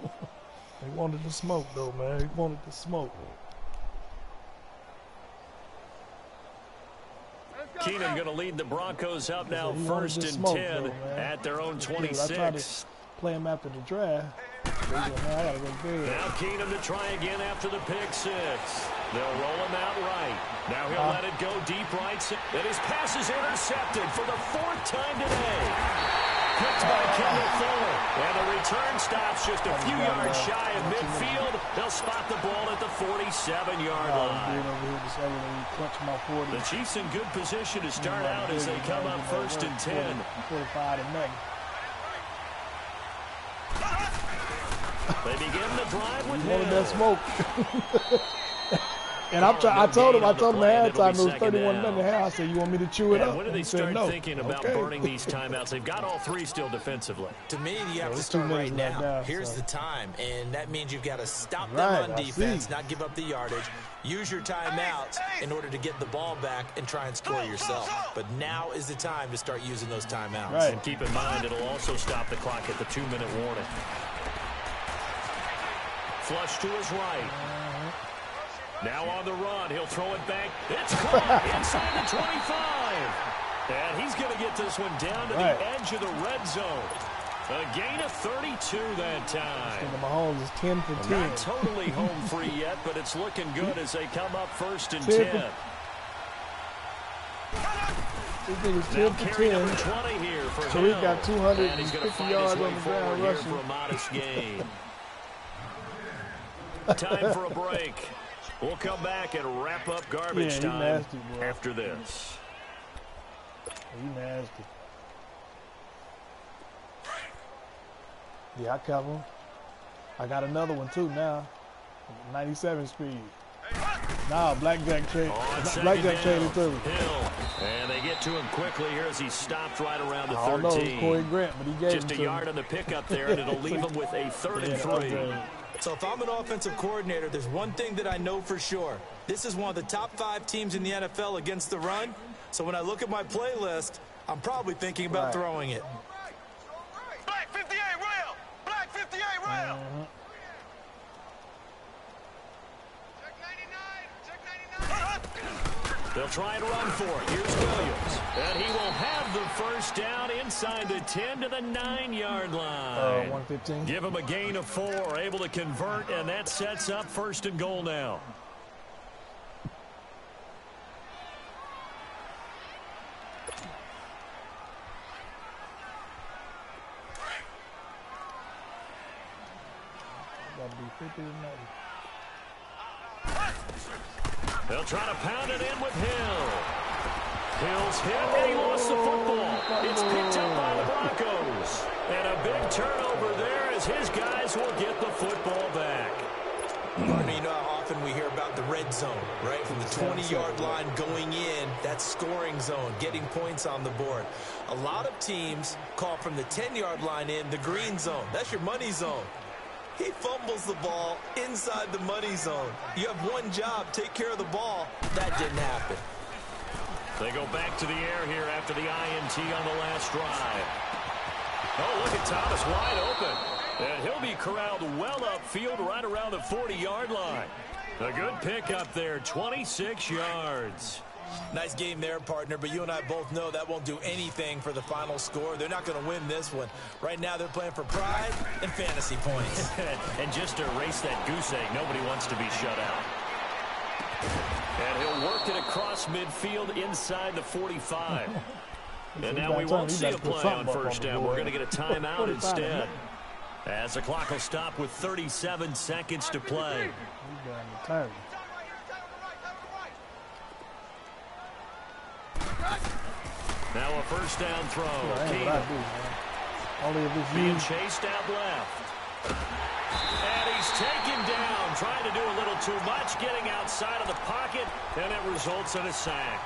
He wanted to smoke, though, man. He wanted to smoke. Keenum going to lead the Broncos up now, first and 10 at their own 26. I tried to play him after the draft. Now Keenum to try again after the pick six. They'll roll him out right. Now he'll let it go deep right. And his pass is intercepted for the 4th time today. Picked by Kendall Fuller. And the return stops just a few yards shy of midfield. They'll spot the ball at the 47-yard line. The Chiefs in good position to start out as they come up first and 10. They begin the drive with Hill. That smoke. And I told him at halftime it was 31 minutes and a half. I said, you want me to chew it up? When do they start thinking about burning these timeouts? They've got all 3 still defensively. To me, you have to start right now. Here's the time, and that means you've got to stop them on defense, not give up the yardage. Use your timeouts in order to get the ball back and try and score yourself. But now is the time to start using those timeouts. Right. And keep in mind, it'll also stop the clock at the 2-minute warning. Flush to his right. Now on the run, he'll throw it back. It's caught inside the 25. And he's going to get this one down to the edge of the red zone. A gain of 32 that time. Mahomes is 10 for 10. Not totally home free yet, but it's looking good as they come up first and 10. This thing is 10 for 10. 20 here for so Hill. He got 250 yards on the ground rushing. For a modest gain. Time for a break. We'll come back and wrap up garbage time nasty, after this. He nasty. Yeah, I cover him. I got another one too now. 97 speed. Now Blackjack trade. Blackjack traded to me. Hill. And they get to him quickly here as he stopped right around the 13. I don't know, it was Corey Grant, but he gave just a yard on the pickup there, and it'll leave him with a 3rd and 3. So if I'm an offensive coordinator, there's one thing that I know for sure. This is one of the top 5 teams in the NFL against the run. So when I look at my playlist, I'm probably thinking about throwing it. Black 58 rail! Black 58 rail! Check 99! Check 99! They'll try and run for it. Here's Williams. And he will have the first down inside the 10 to the 9-yard line. 115. Give him a gain of 4. Able to convert, and that sets up 1st and goal now. They'll try to pound it in with Hill. Hill's hit, and he lost the football. It's picked up by the Broncos. And a big turnover there as his guys will get the football back. Partner, you know how often we hear about the red zone, right? From the 20-yard line going in, that scoring zone, getting points on the board. A lot of teams call from the 10-yard line in the green zone. That's your money zone. He fumbles the ball inside the money zone. You have one job, take care of the ball. That didn't happen. They go back to the air here after the INT on the last drive. Oh, look at Thomas wide open. And he'll be corralled well upfield right around the 40-yard line. A good pickup there, 26 yards. Nice game there, partner, but you and I both know that won't do anything for the final score. They're not going to win this one. Right now they're playing for pride and fantasy points. And just to erase that goose egg, nobody wants to be shut out. And he'll work it across midfield inside the 45. And now we won't see a play on first down. We're going to get a timeout instead. As the clock will stop with 37 seconds to play. Now a first down throw. Being chased out left. And he's taken down, trying to do a little too much, getting outside of the pocket, and it results in a sack.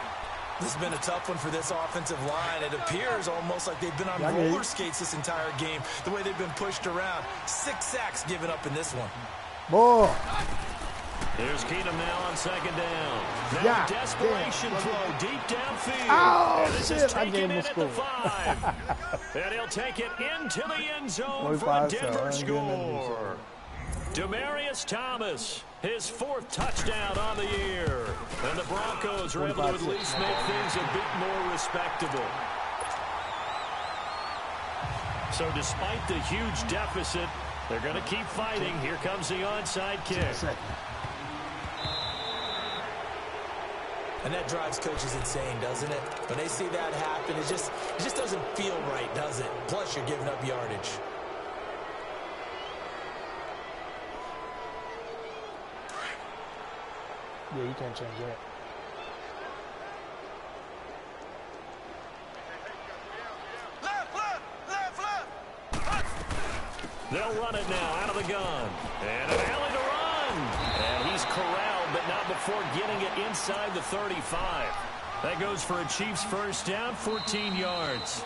This has been a tough one for this offensive line. It appears almost like they've been on roller skates this entire game, the way they've been pushed around. 6 sacks given up in this one. Boy. There's Keenum now on second down. Now Yeah, desperation throw deep downfield. Oh, and this shit, is I taken gave him in a at score. the 5. And he'll take it into the end zone for a 45, Denver so score. Demaryius Thomas, his 4th touchdown on the year. And the Broncos are able to at least make things a bit more respectable. So despite the huge deficit, they're going to keep fighting. Here comes the onside kick. And that drives coaches insane, doesn't it? When they see that happen, it just doesn't feel right, does it? Plus, you're giving up yardage. Yeah, you can't change that. They'll run it now out of the gun. And an alley to run. And he's corralled, but not before getting it inside the 35. That goes for a Chiefs first down, 14 yards.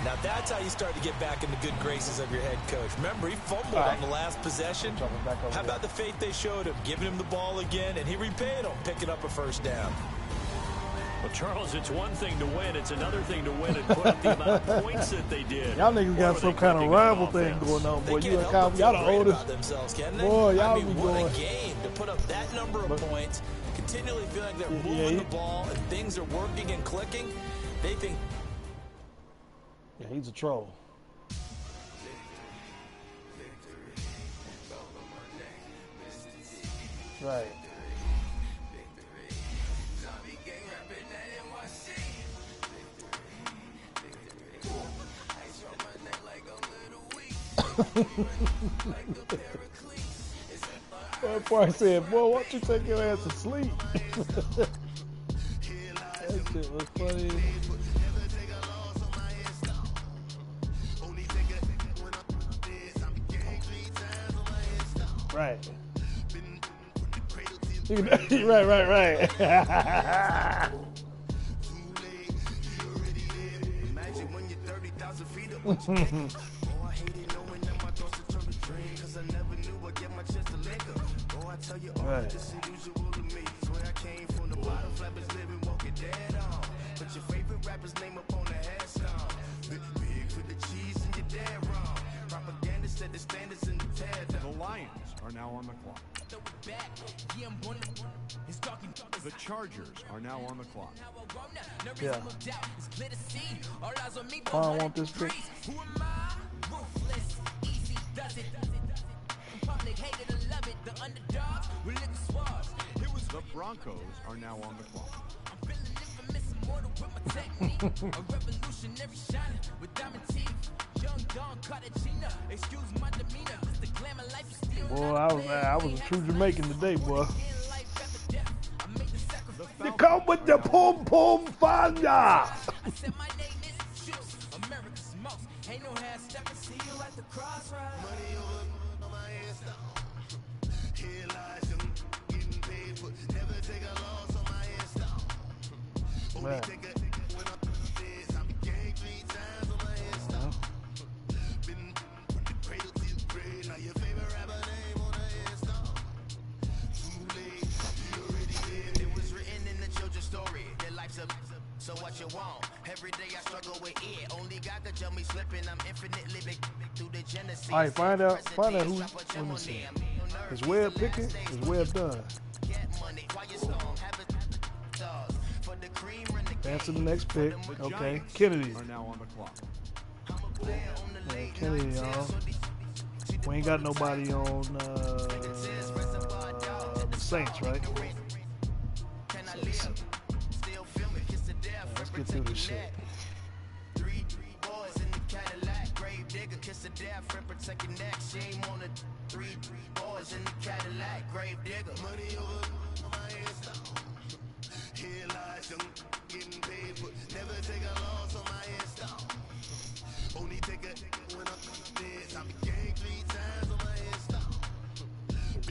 Now that's how you start to get back in the good graces of your head coach. Remember, he fumbled on the last possession. How about the faith they showed him, giving him the ball again, and he repaid him, picking up a first down. Well, Charles, it's one thing to win. It's another thing to win and put up the amount of points that they did. Y'all niggas got some kind of rival thing going on, boy. You and Kyle, y'all the oldest. Boy, y'all be going. What a game to put up that number of points, continually feeling like they're moving the ball and things are working and clicking. They think. Yeah, he's a troll. Right. That boy said, boy, why don't you take your ass to sleep? That shit was funny. Right. Right. Right. The Lions are now on the clock. The Chargers are now on the clock. Yeah. I don't want this pick. The Broncos are now on the clock. Boy, I was a true Jamaican today, boy. You come with the pom pom fire. Man. So what you want? Every day I struggle with it. Only God could tell me slipping. I'm infinitely big through the Genesis. All right, find out who. Let me see. Is Webb picking? Is Webb done? Answer the next pick. Okay, Kennedy. Are now on the clock. Yeah, Kennedy, y'all. We ain't got nobody on the Saints, right? Let's get through this shit.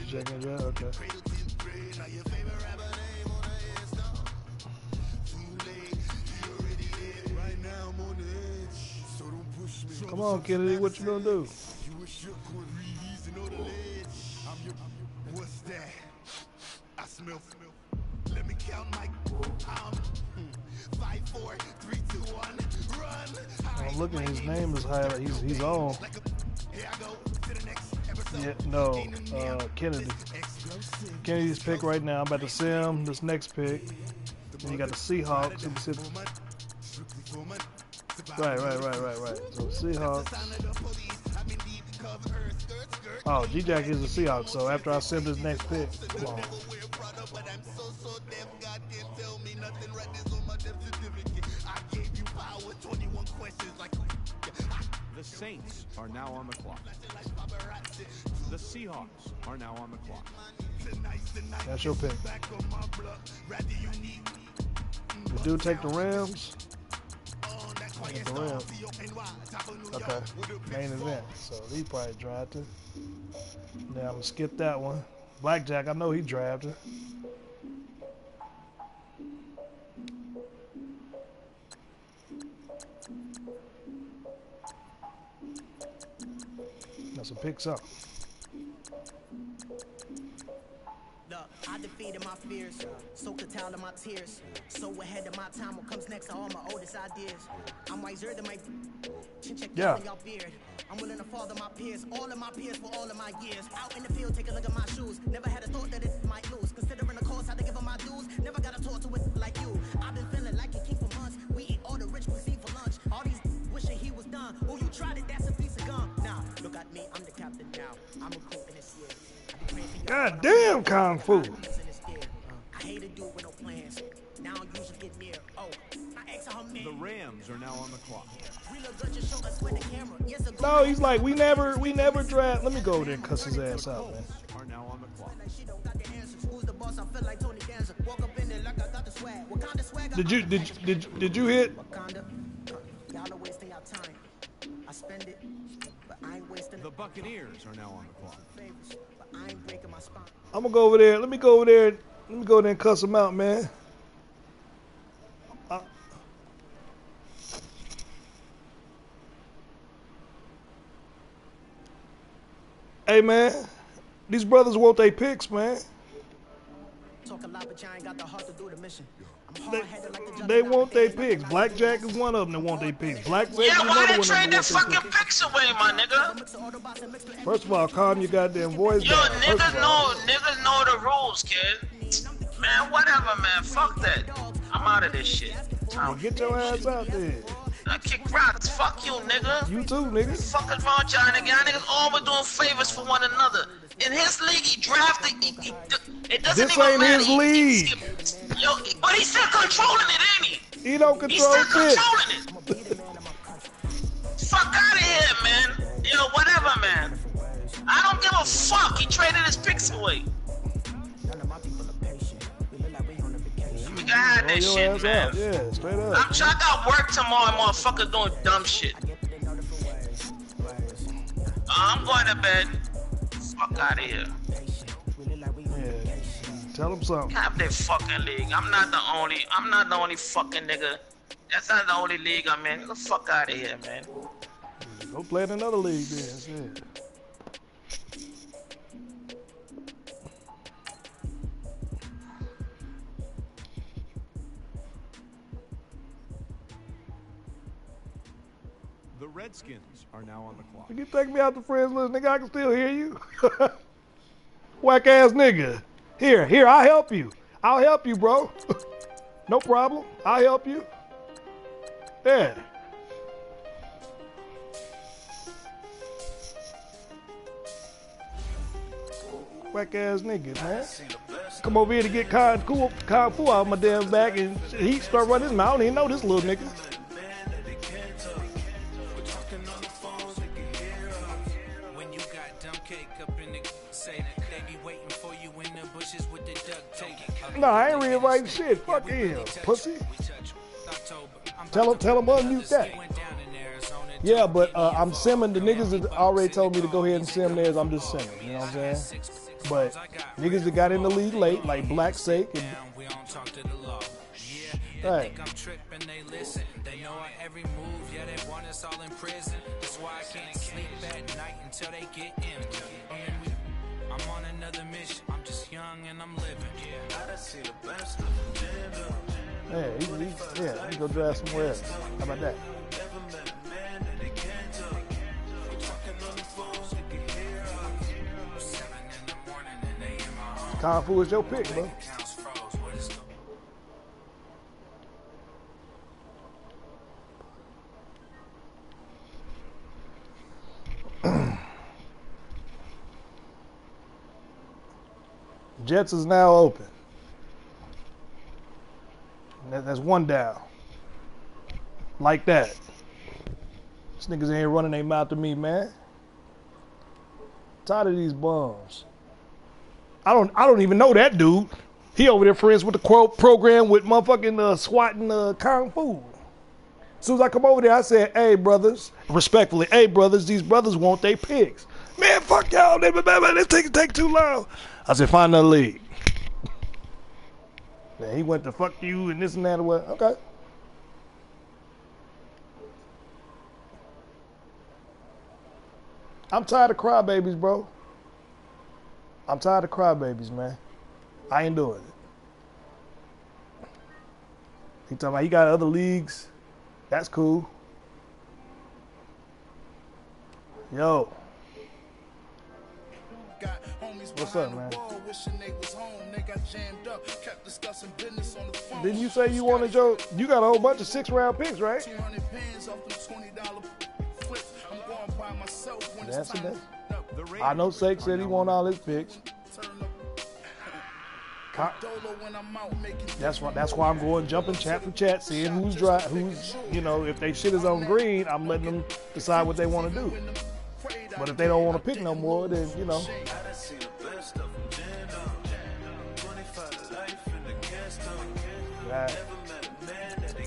Checking it out, okay. Come on, Kennedy, what you gonna do? What's that? Let me count my 5, 4, 3, 2, 1, run. I'm looking, his name is highlighted. He's on. Yeah, no, Kennedy. Kennedy's pick right now. I'm about to see him. This next pick. Then you got the Seahawks. Right. So Seahawks. Oh, G-Jack is the Seahawks. So after I send this next pick, come on. The Saints are now on the clock. The Seahawks are now on the clock. That's your pick. The dude take the Rams. Get the Rams. Okay. Main event. So he probably drafted. Now I'm gonna skip that one. Blackjack, I know he drafted. That's a pick up. I defeated my fears, soaked a towel in my tears. So ahead of my time, what comes next are all my oldest ideas. I'm wiser than my Yeah. y'all beard. I'm willing to father my peers, all of my peers for all of my years. Out in the field, take a look at my shoes. Never had a thought that it might lose. Considering the cost, I had to give them my dues. Never got to talk to it like you. I've been feeling like a king for months. We eat all the rich cuisine for lunch. All these wishing he was done. Oh, you tried it, that's a piece of gum. Now, look at me, I'm the captain now. I'm recruiting this year. God damn, Kung Fu. I hate to do it with no plans. Now I usually get near. Oh, I asked her man. The Rams are now on the clock. No, he's like, we never draft. Let me go over there and cuss his ass out, man. Are now on the clock. Did you hit? The Buccaneers are now on the clock. I'm gonna go over there. Let me go over there and cuss him out, man. Hey, man, these brothers want their picks, man. They want their picks. Blackjack is one of them that want their picks. Blackjack is another one that want their picks away, my nigga. First of all, calm your goddamn voice down. Niggas know the rules, kid. Man, whatever, man. Fuck that. I'm out of this shit. Well, get your ass out there. I kick rocks. Fuck you, nigga. You too, nigga. Fuck is wrong with y'all, nigga? Y'all niggas always doing favors for one another. In his league, he drafted. It doesn't this even ain't matter. His league. Yo, but he's still controlling it, ain't he? He don't control shit. He's still shit. controlling it. Fuck out of here, man. Yo, whatever, man. I don't give a fuck. He traded his picks away. We gotta have that shit, man. Yeah, straight up. I got work tomorrow, motherfuckers doing dumb shit. I'm going to bed. Fuck out of here. Yeah. Tell him something. Have their fucking league. I'm not the only fucking nigga. That's not the only league I'm in. Get the fuck out of here, man. Go play in another league then. Shit. The Redskins are now on the clock. You take me out the friends list, nigga. I can still hear you. Whack ass nigga. Here, I'll help you. I'll help you, bro. No problem. I'll help you. Yeah. Whack ass nigga, man. Come over here to get Kung Fu out of my damn back, and he start running his mouth. I don't even know this little nigga. No, I ain't rewriting shit. Fuck him, pussy. Tell him unmute that. Yeah, but I'm simming. The niggas that already told me to go ahead and sim theirs, I'm just simming. You know what I'm saying? But niggas that got in the league late, like Black Sake. Right. I'm on another mission. I'm just young Yeah, he go drive somewhere else. How about that? Kung Fu is your pick, bro. Jets is now open. That's one down. Like that. These niggas ain't running their mouth to me, man. Tired of these bums. I don't even know that dude. He over there friends with the quote program with motherfucking swatting Kung Fu. As soon as I come over there, I said, hey, brothers, respectfully, hey, brothers, these brothers want their picks. Man, fuck y'all. They take too long. I said, find another league. Then he went to fuck you and this and that or what. Okay. I'm tired of crybabies, bro. I'm tired of crybabies, man. I ain't doing it. He talking about he got other leagues. That's cool. Yo. What's up, man? Didn't you say you wanted your... You got a whole bunch of 6-round picks, right? That's it. I know Sake said he want all his picks. That's why I'm going jumping chat for chat, seeing who's dry, who's, you know, if they shit is on green, I'm letting them decide what they want to do. But if they don't want to pick no more, then, you know.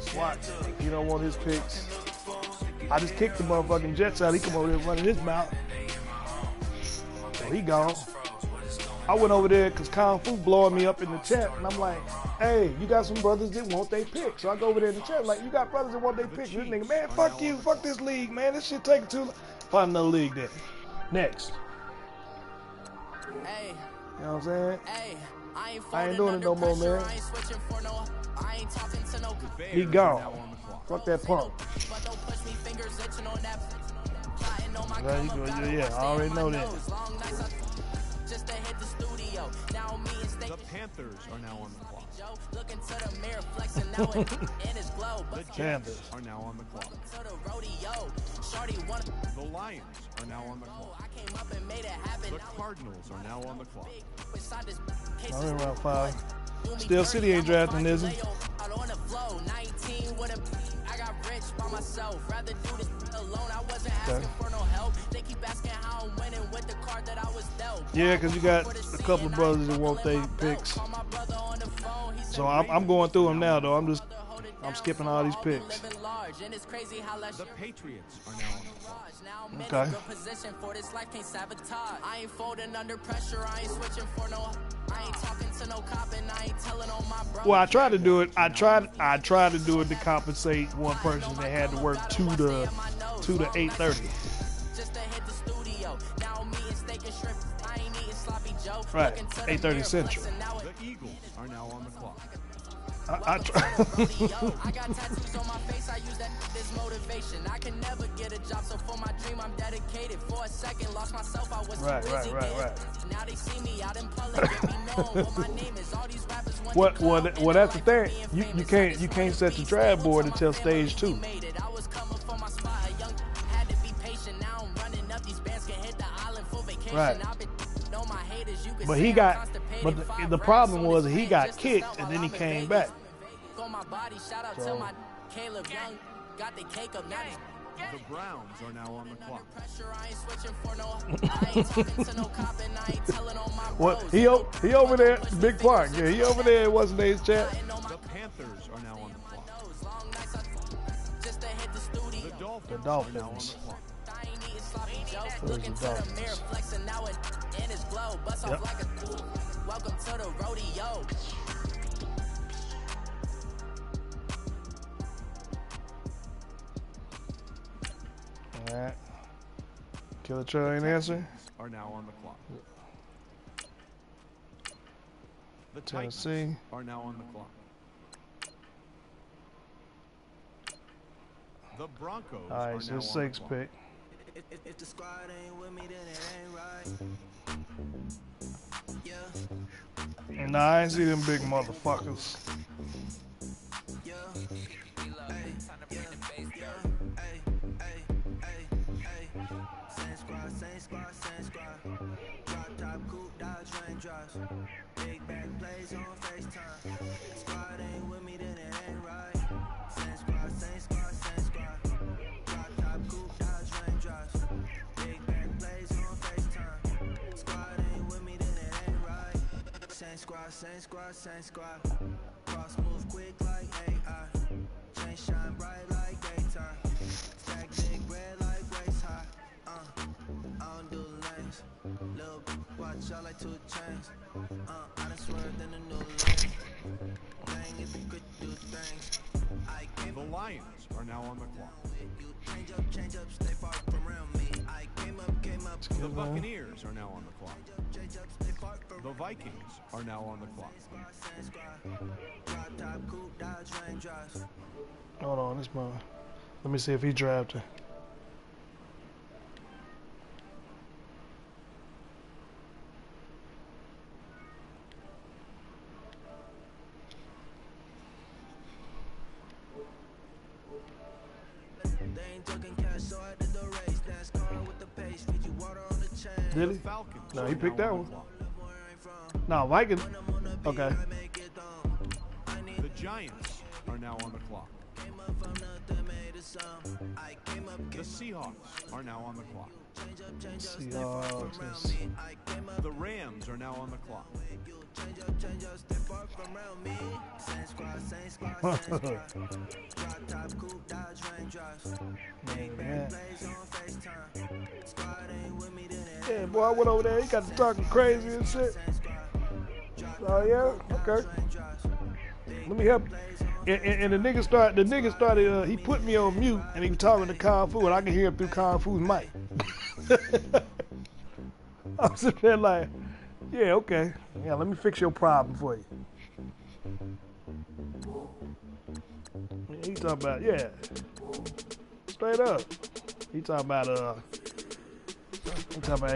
Swat. He don't want his picks. I just kicked the motherfucking Jets out. He come over there running his mouth. So he gone. I went over there because Kung Fu blowing me up in the chat, and I'm like, hey, you got some brothers that want their pick. So I go over there in the chat, like, you got brothers that want their pick. This nigga, man, fuck you, fuck this league, man. This shit taking too long. Find another league then. Next. Hey. You know what I'm saying? Hey. I ain't doing it no more, man. He gone. Fuck that punk. Yeah, I already know that. The Panthers are now on the clock. The Jets are now on the clock. The Lions are now on the clock. The Cardinals are now on the clock. I'm in round 5. Still City ain't drafting, is he? Okay. Yeah, because you got a couple of brothers that want their picks. So I'm going through them now, though. I'm skipping all these picks. The Patriots are now on the clock. Okay. Well, I tried to do it. I tried to do it to compensate one person that had to work 2 to 8:30. Right, 8:30 Central. The Eagles are now on the clock. I got tattoos on my face. I use that as motivation. I can never get a job, so for my dream I'm dedicated. For a second, lost myself. I was right. Now they see me out in public, get me known what my name is. All these rappers want well, that's the thing. You can't set the draft board until stage 2. I was coming for my spot. A young had to be patient. Now I'm running up. These bands can hit the island for vacation. Right. I've been know my haters. You can But he got. But the problem was he got kicked and then he came back. So, The Browns are now on the clock. what he over there, Big Park. Yeah, he over there. Wasn't his chat? The Panthers are now on the clock. The Dolphins are now on the clock. Where's the Dolphins? Yep. Welcome to the rodeo. All right. Killer Trail ain't answering. Are now on the clock. The Tennessee Titans are now on the clock. The Broncos All are right, so now it's on the 6 clock. pick. If the squad ain't with me, then it ain't right. Yeah. And I ain't see them big motherfuckers. Yeah. Hey, yeah, yeah. Hey, hey, hey, hey. Same squad, same squad, same squad. Drop top, coupe, Dodge raindrops. Big back plays on FaceTime. Squad ain't with me, then it ain't right. Same squad, same squad, same squad. Drop top, coupe, Dodge raindrops. Big back plays on FaceTime. Squad ain't with me, then it ain't right. Same squad, same squad, same squad. Cross move quick like AI. Chain shine bright like daytime. Stack big red like waist high. I don't do lanes. Lil' watch out like 2 chains. I done swerved in a new lane. Bang if you could do things. I came The Lions are now on the clock. you change up, stay far from around me. I came up. The Buccaneers are now on the clock. Change up, stay far from The Vikings are now on the clock. same squad. Drop top, coupe, Dodge raindrops. Hold on, this mother. Let me see if he drafted. Did he? Falcons No, he are picked now that on one. the clock. No, Vikings. Okay. The Giants are now on the clock. The Seahawks are now on the clock. Seahawks. Let's see. The Rams are now on the clock. Yeah, boy, I went over there. He got to talking crazy and shit. Oh yeah, okay. Let me help you. And the nigga started. He put me on mute, and he was talking to Kung Fu, and I could hear him through Kung Fu's mic. I was sitting there like, yeah, okay. Yeah, let me fix your problem for you. He talking about, yeah, straight up. He talking about,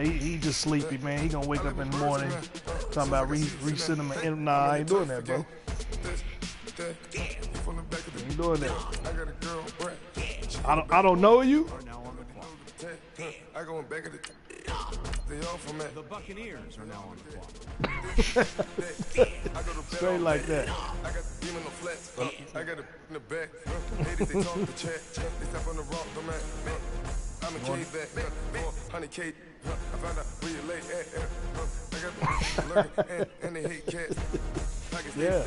he just sleepy, man. He gonna wake up in the morning. Talking about resetting him. Nah, I ain't doing that, bro. Ain't doing that. I don't know you. Are now on the clock. The Buccaneers are now on the clock. Straight like that. I got it in the back. Hate it, they talk the chat. They step on the rock, I'm a K back. 100K. I found out where you lay at. I got the lurking and they hate cats. Yeah.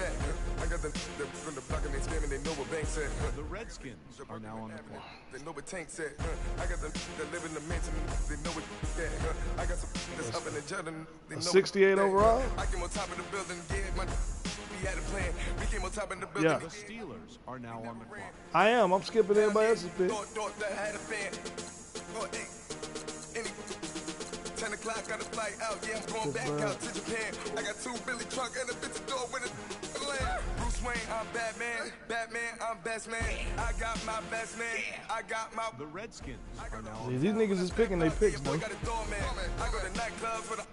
I got the from the block and they spamming, they know what bank said. The Redskins are now on the clock. They know what Tank said. I got them that live in the mansion, they know what that. I got some that's up in the jet and they know 68 overall? I came on top of the building, yeah, we had a plan. We came on top of the building. Yeah. The Steelers are now on the clock. I am. I'm skipping everybody else's pick. Thought that had a fan. Oh, hey. 10 o'clock, got a flight out. Yeah, I'm going back out to Japan. I got 2 Billy truck and a bitch door with a land. Bruce Wayne, I'm Batman. Batman, I'm best man. I got my best man. I got my. The Redskins are now See, on these niggas is picking their picks, though. I go to nightclubs for the.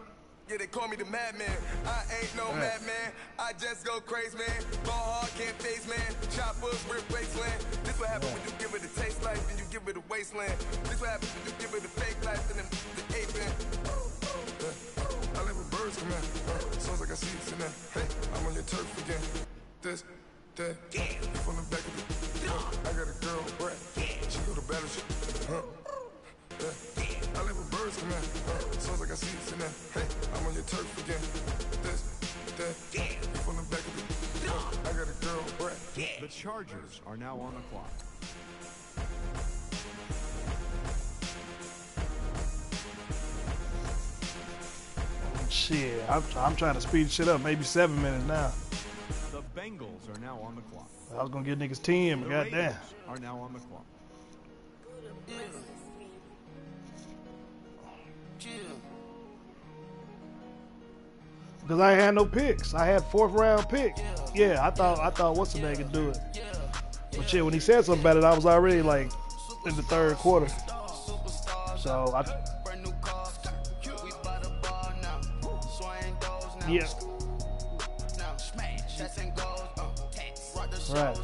Yeah, they call me the madman. I ain't no madman. I just go crazy, man. Ball hard, can't face, man. Choppers, rip wasteland. This what happens when you give it a taste life and you give it a wasteland. This what happens when you give it a fake life and then the ape man. I live with birds come in. Sounds like I see it in there. Hey, I'm on your turf again. This, that, from the back of the. I got a girl, Brad. She go to battleship. I live with birds come in. Sounds like I see it in there. Hey, I'm on your turf again. This, that, from the back of the. I got a girl, Brad. the Chargers are now on the clock. Shit, I'm trying to speed shit up. Maybe 7 minutes now. The Bengals are now on the clock. I was gonna get niggas 10, but The goddamn. Raiders are now on the clock. Because I had no picks. I had 4th round pick. Yeah, I thought what's the name could do it. But shit, when he said something about it, I was already like in the 3rd quarter. So yeah. Right.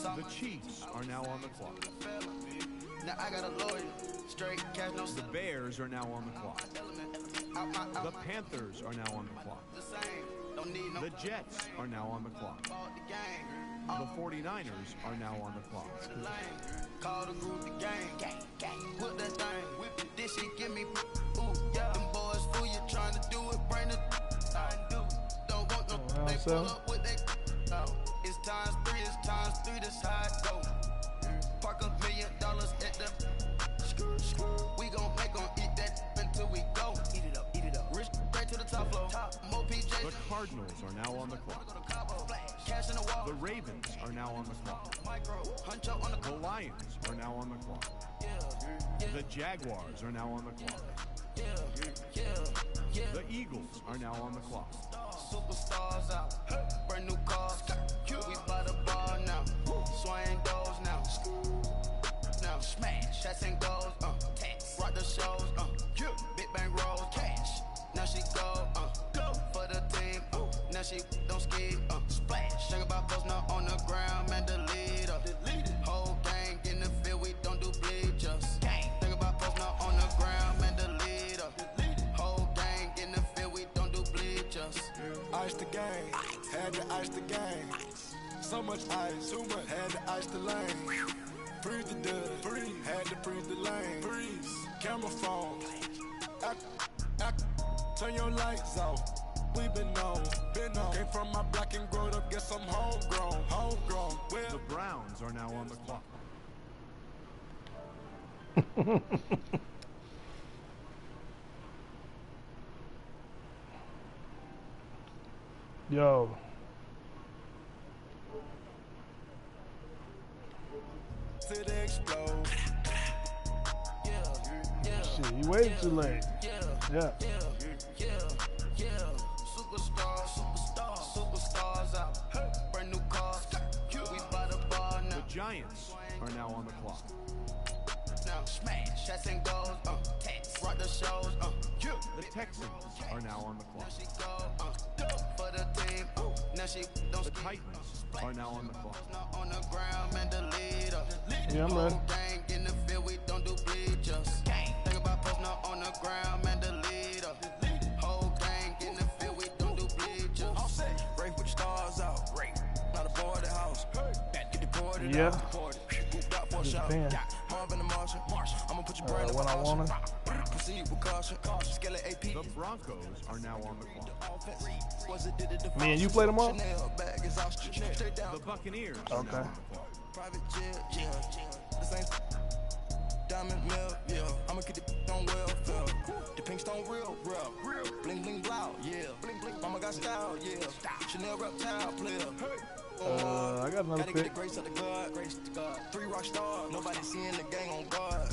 The Chiefs are now on the clock. Now I got a lawyer, straight cash, no. The Bears are now on the clock. The Panthers are now on the clock. The Jets are now on the clock. The 49ers are now on the clock. Call the group the gang. Put that thing, whip it, this shit give me. Ooh, yeah. Them boys fool you trying to do it, bring the. Don't want no. They pull up with they. It's times 3, that's how it go. Park $1 million at the. We gon' eat that until we go. Eat it up. Rich straight to the top floor. More PJ. The Cardinals are now on the clock. The Ravens are now on the clock. The Lions are now on the clock. The Jaguars are now on the clock. The Eagles are now on the clock. Superstars out, brand new cars. We by the bar now, swaying doors now. Now smash, shots and goals, rock the shows, big bang rolls, cash. Now she go for the team, now she don't ski, splash. Think about post now on the ground, man, the leader. Whole gang in the field, we don't do bleachers. Think about post now on the ground, man, the leader. Whole gang in the field, we don't do bleachers. Ice the game, had to ice the game. So much ice, too much, had to ice the lane. Freeze the dust, freeze, had to freeze the lane. Freeze, camera phone. Turn your lights off. We been on. Came from my block and growed up, guess I'm homegrown. Well, The Browns are now on the clock. Yo. to the explode. Shit, you waited too late. Yeah. Superstars out. Brand new cars. We by the bar now. The Giants are now on the clock. Now smash, shots and goals. Rock the shows. The Texans are now on the clock. She go for the team. Now she don't. The Titans are now on the clock. On the ground, man, the leader. Yeah, I'm ready. Gang in the field, we don't do bleachers. Think about post now on the ground, man, the leader. Whole gang in the field, we don't do bleachers. Break with the stars out. Not a boarded house. Get deported. Yeah. Just fan. I'ma put your brain When I want to. proceed with caution. The Broncos are now on the clock. Me and you play tomorrow? The Buccaneers are now on the clock. Private jet, yeah. This ain't diamond mill, yeah. I'ma get the on welfare. The pink stone real. Bling bling blow, yeah. Bling bling, mama got style, yeah. Chanel reptile player. I got another Gotta get pick. the grace of the God. 3 rock stars, nobody seeing the gang on guard.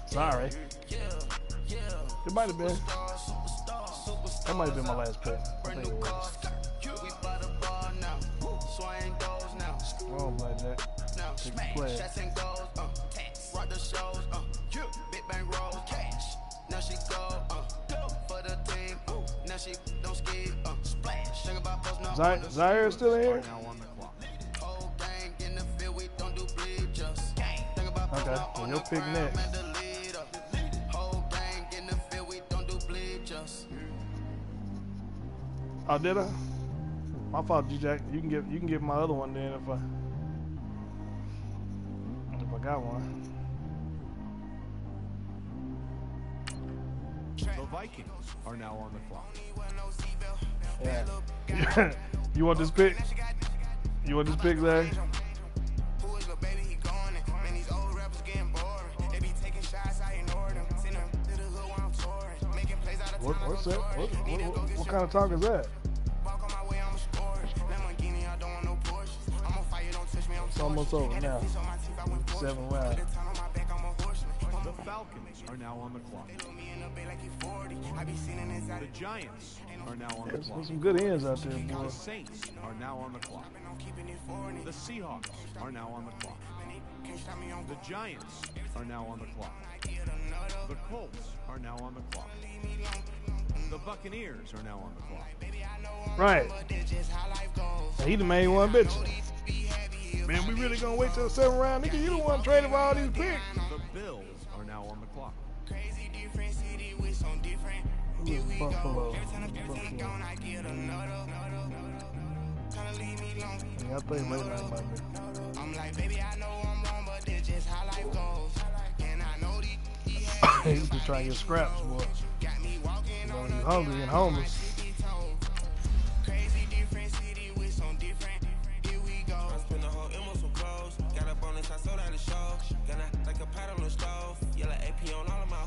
Sorry. It might have been. That might have been my last pick. I think it was. Oh, blackjack. Take the play. Rock the shows, big bang rolls, cash. Now she go for the team. Now she don't ski, splash. Think about post now. Zaire still in Are here? now on the clock. Whole gang in the field, we don't do bleachers. Think about post Okay, now well, on you'll the pick ground, next. man, the leader. Whole gang in the field, we don't do bleachers. Oh, did I? My fault, G-Jack. You can give my other one then if I got one. The Vikings are now on the clock. Yeah. You want this pick? You want this pick, Larry? Who is the baby? He going in. Man, these old rappers getting boring. They be taking shots, I ignore them. Send them to the hood while I'm touring. Making plays out of time. What's that? What kind of talk is that? Walk on my way, I'm a sport. Lamborghini, I don't want no Porsche. I'm on fire, don't touch me, I'm It's almost over now. 7 rounds. The Falcons are now on the clock. The Giants are now on the clock. There's some good ends out there, boy. The Saints are now on the clock. The Seahawks are now on the clock. The Giants are now on the clock. The Colts are now on the clock. The Buccaneers are now on the clock. Right. He the main one, bitch. Man, we really gonna wait till the 7th round? Nigga, you the one traded for all these picks. The Bills are now on the clock. Buffalo. Yeah, I think late night might be. I'm like, baby, I know I'm wrong, but that's just how life goes. And I know these He's just trying to get scraps, boy. got me walking You know, on you hungry and homeless. crazy different city with some different. Here we go. I spent the whole M on some clothes. Got up on this, I sold out the show. Got like a pot on the stove. Yellow AP on all of my.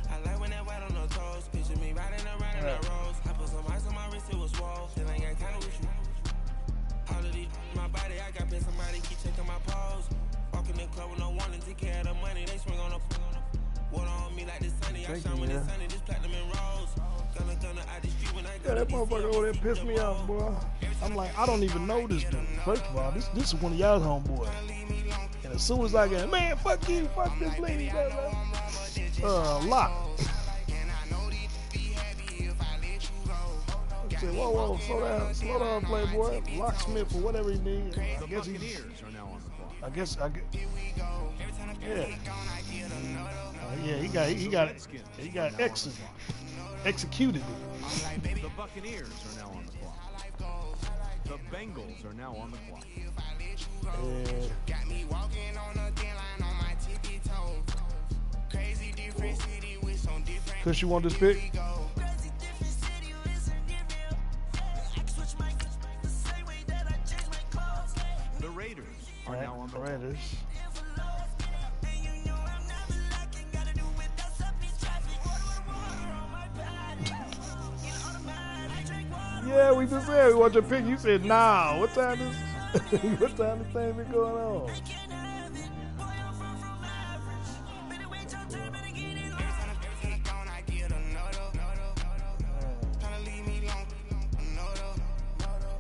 I like when that white on the toes. Picture me riding around in that rose. I put some ice on my wrist, it was swole. Still ain't got time with you. All of these, my body, I got paid somebody keep checking my pose. Walking the club with no warning, take care of the money. They swing on the water on me like the sunny. I shine when it's sunny, this platinum and rose. Gonna out the street when I Yeah, that motherfucker over there pissed me off, boy. I'm like, I don't even know this dude. First of all, this is one of y'all's homeboys. And as soon as I get, man, fuck you, fuck this lady, lock. I said, whoa, slow down, playboy. Locksmith or whatever he needs. I guess he. Buccaneers are now on the clock. I guess. Yeah, he got executed. The Buccaneers are now on the clock. The Bengals are now on the clock. Got me walking on a thin line on my tippy toe. Crazy different city with some different. Cause you want this pick? The Raiders are now on the clock. Raiders. Yeah, we just said we want your pick. You said nah. What time is? What time this thing been going on?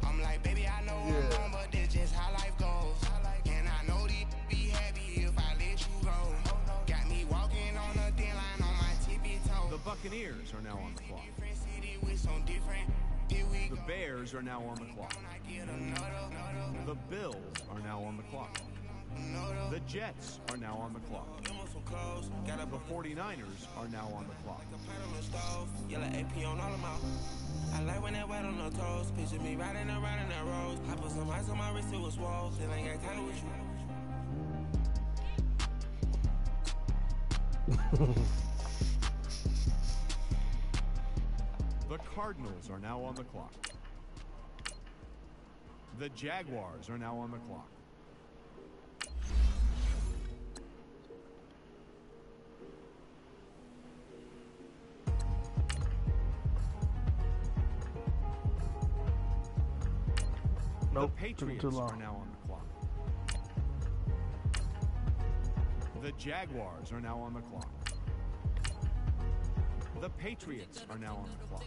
I'm like, baby, I know I'm wrong, but that's just how life goes. And I know these be happy if I let you go. Got me walking on a thin line on my tippy toe. The Buccaneers are now on the clock. With some different. The Bears are now on the clock. The Bills are now on the clock. The Jets are now on the clock. The 49ers are now on the clock. Yellow AP on all of my. I like when that white on the toes. Picture me riding around in that rose. I put some ice on my wrist, it was swole. Still ain't got time with you. The Cardinals are now on the clock. The Jaguars are now on the clock. Nope, The Patriots too long. are now on the clock. The Jaguars are now on the clock. The Patriots are now on the clock.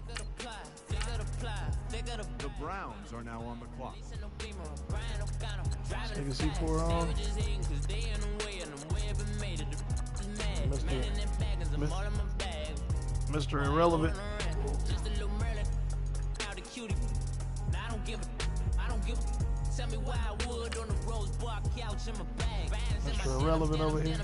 The Browns are now on the clock. Nigga C4 on. Mr. Irrelevant. Mr. Irrelevant over here.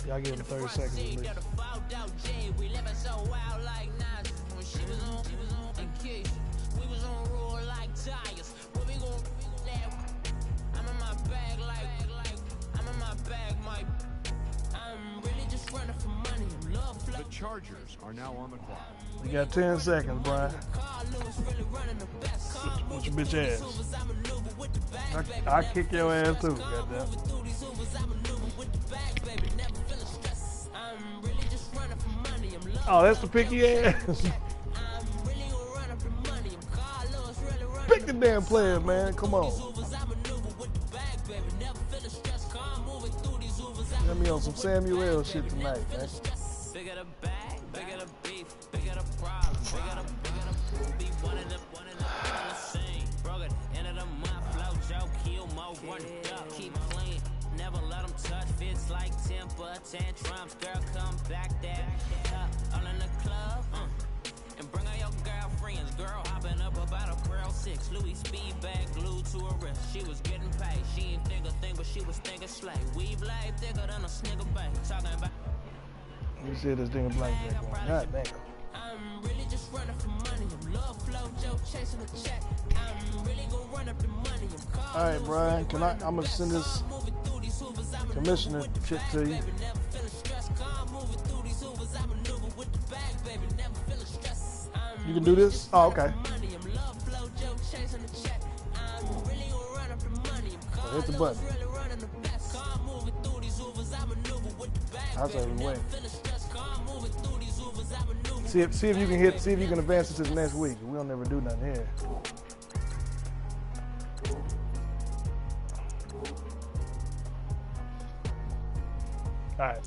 Y'all give him 30 seconds at least. The Chargers are now on the clock. You got 10 seconds, Brian. What's your bitch ass? I kick your ass too, goddamn. Oh, that's the picky ass. Pick the damn player, man. Come on. Let me on some Samuel shit tonight, man. Keep clean, never let them touch. Fits like temper tantrums. Girl, come back there. All in the club, and bring all your girlfriends. Girl hopping up about a Pearl 6. Louis speed bag glued to her wrist. She was getting paid. She ain't think a thing, but she was thinking slay. Weave blade thicker than a snigger bang. Talking about. You see this thing black man going. God damn. I'm really just running for money. I'm love flow, Joe chasing the check. I'm really gonna run up the money. All right, Brian. I'm gonna send this commissioner shit to you. You can do this? Oh, okay. So hit the button. That's how we win. See if you can advance it to the next week. We don't never do nothing here. All right.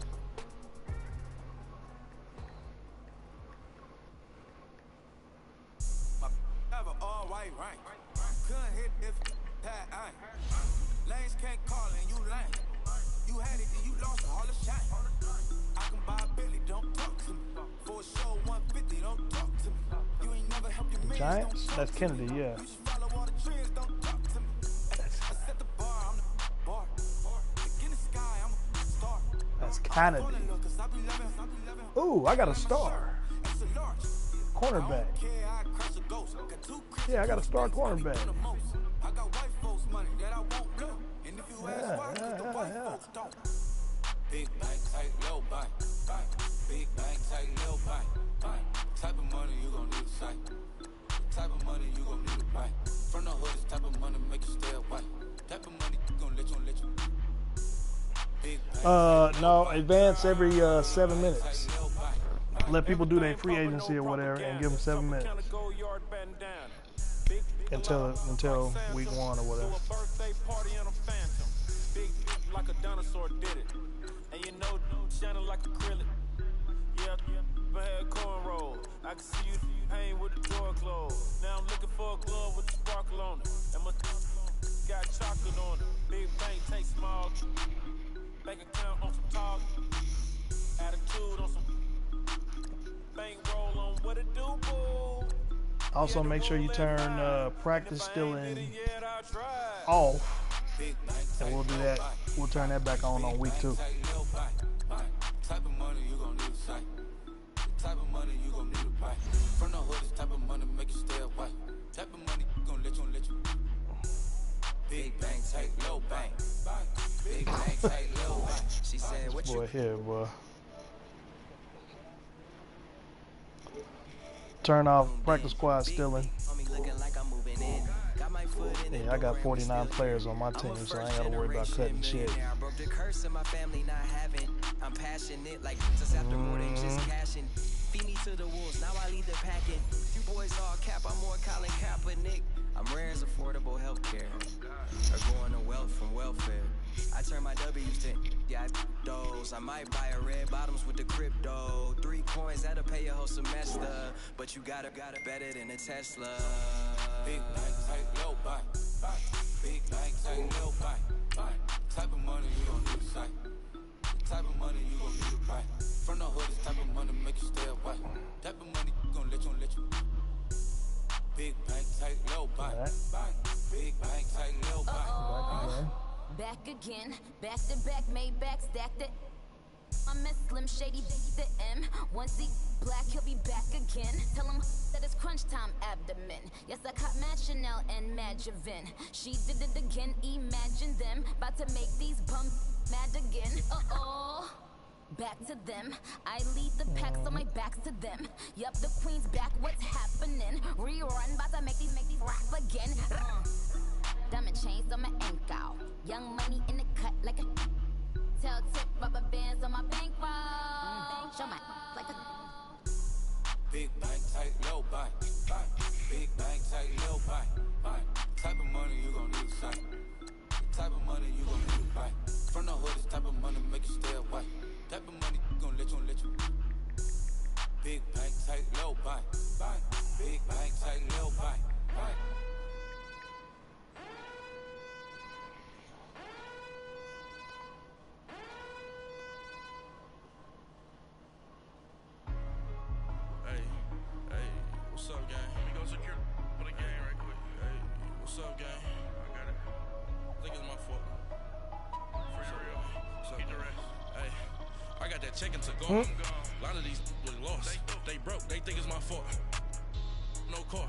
All white, right? Couldn't hit if that ain't. Lanes can't call and you lame. You had it and you lost all the shine. I can buy a Billy, don't talk to me. For a show 150, don't talk to me. You ain't never helped your man. Giants? That's Kennedy, yeah. You should follow all the trends, don't talk to me. I set the bar, I'm the bar. In the sky, I'm a star. That's Kennedy. Ooh, I got a star. Cornerback. Yeah, I got a star cornerback. Yeah. Big bank, tight, low buy. Big bank, tight, low buy. Type of money you gon' need to sight. Type of money you gon' need to buy. From the hood, this type of money make you stay away. Type of money gon' let you. No, advance every 7 minutes. Let people do their free agency or whatever and give them 7 minutes until week 1 or whatever. Like a dinosaur did it, and you know, shining like acrylic. Yeah, but had cornrows. I can see you hang with the door closed. Now I'm looking for a glove with the sparkle on it, and my got chocolate on it. Big bank take small, bank account on some talk, attitude on some bank roll on what it do, boo. Also, make sure you turn practice stealing off. And we'll do that. We'll turn that back on week 2. Type of money you gon' need to sight. Type of money you gon' need to buy. From the hood, this type of money make you stay away. Type of money gon' let you. Big bang, take low bang. Big bang, take low bang. She said, what boy, here, boy. Turn off practice squad stealing. Yeah, I got 49 players on my team, so I ain't gotta worry about cutting shit. I'm passionate like just after more than just cashing. Feed me to the wolves, now I lead the packing. You boys all cap, I'm more Colin Kaepernick. I'm rare as affordable healthcare. Or growing the wealth from welfare. I turn my W's to those. I might buy a red bottoms with the crypto. 3 coins that'll pay your whole semester. But you gotta better than a Tesla. Big bank, tight, low buy. Big bank, tight, low buy. Type of money you gon' need to sight. Type of money you gon' need to buy. From the hood, this type of money make you stay away. Type of money gon' let you. Big bank, tight, low buy. Big bank, tight, low buy. Back again, back to back, made back, stacked it. I'm a Slim Shady, the M. Once he black, he'll be back again. Tell him that it's crunch time abdomen. Yes, I caught Mad Chanel and Mad Javin. She did it again, imagine them. About to make these bums mad again. back to them. I lead the pack, so my back's to them. Yup, the queen's back, what's happening? Rerun, about to make these rap again. Diamond chains on my ankle. Young money in the cut like a tail tip, rubber bands on my bankroll. Show my like a big bank, tight, low buy. Big bank, tight, low buy. Type of money you gon' need to sight. Type of money you gon' need to buy. From the hood, this type of money make you stay away. Type of money gon' let you. Big bank, tight, low buy. Big bank, tight, low buy. What's up, gang? Let me go secure for the gang right quick. Hey, what's up, gang? I got it. I think it's my fault. For real. Keep the rest. Hey, I got that check-in to go. A lot of these look lost. They broke. They think it's my fault. No car.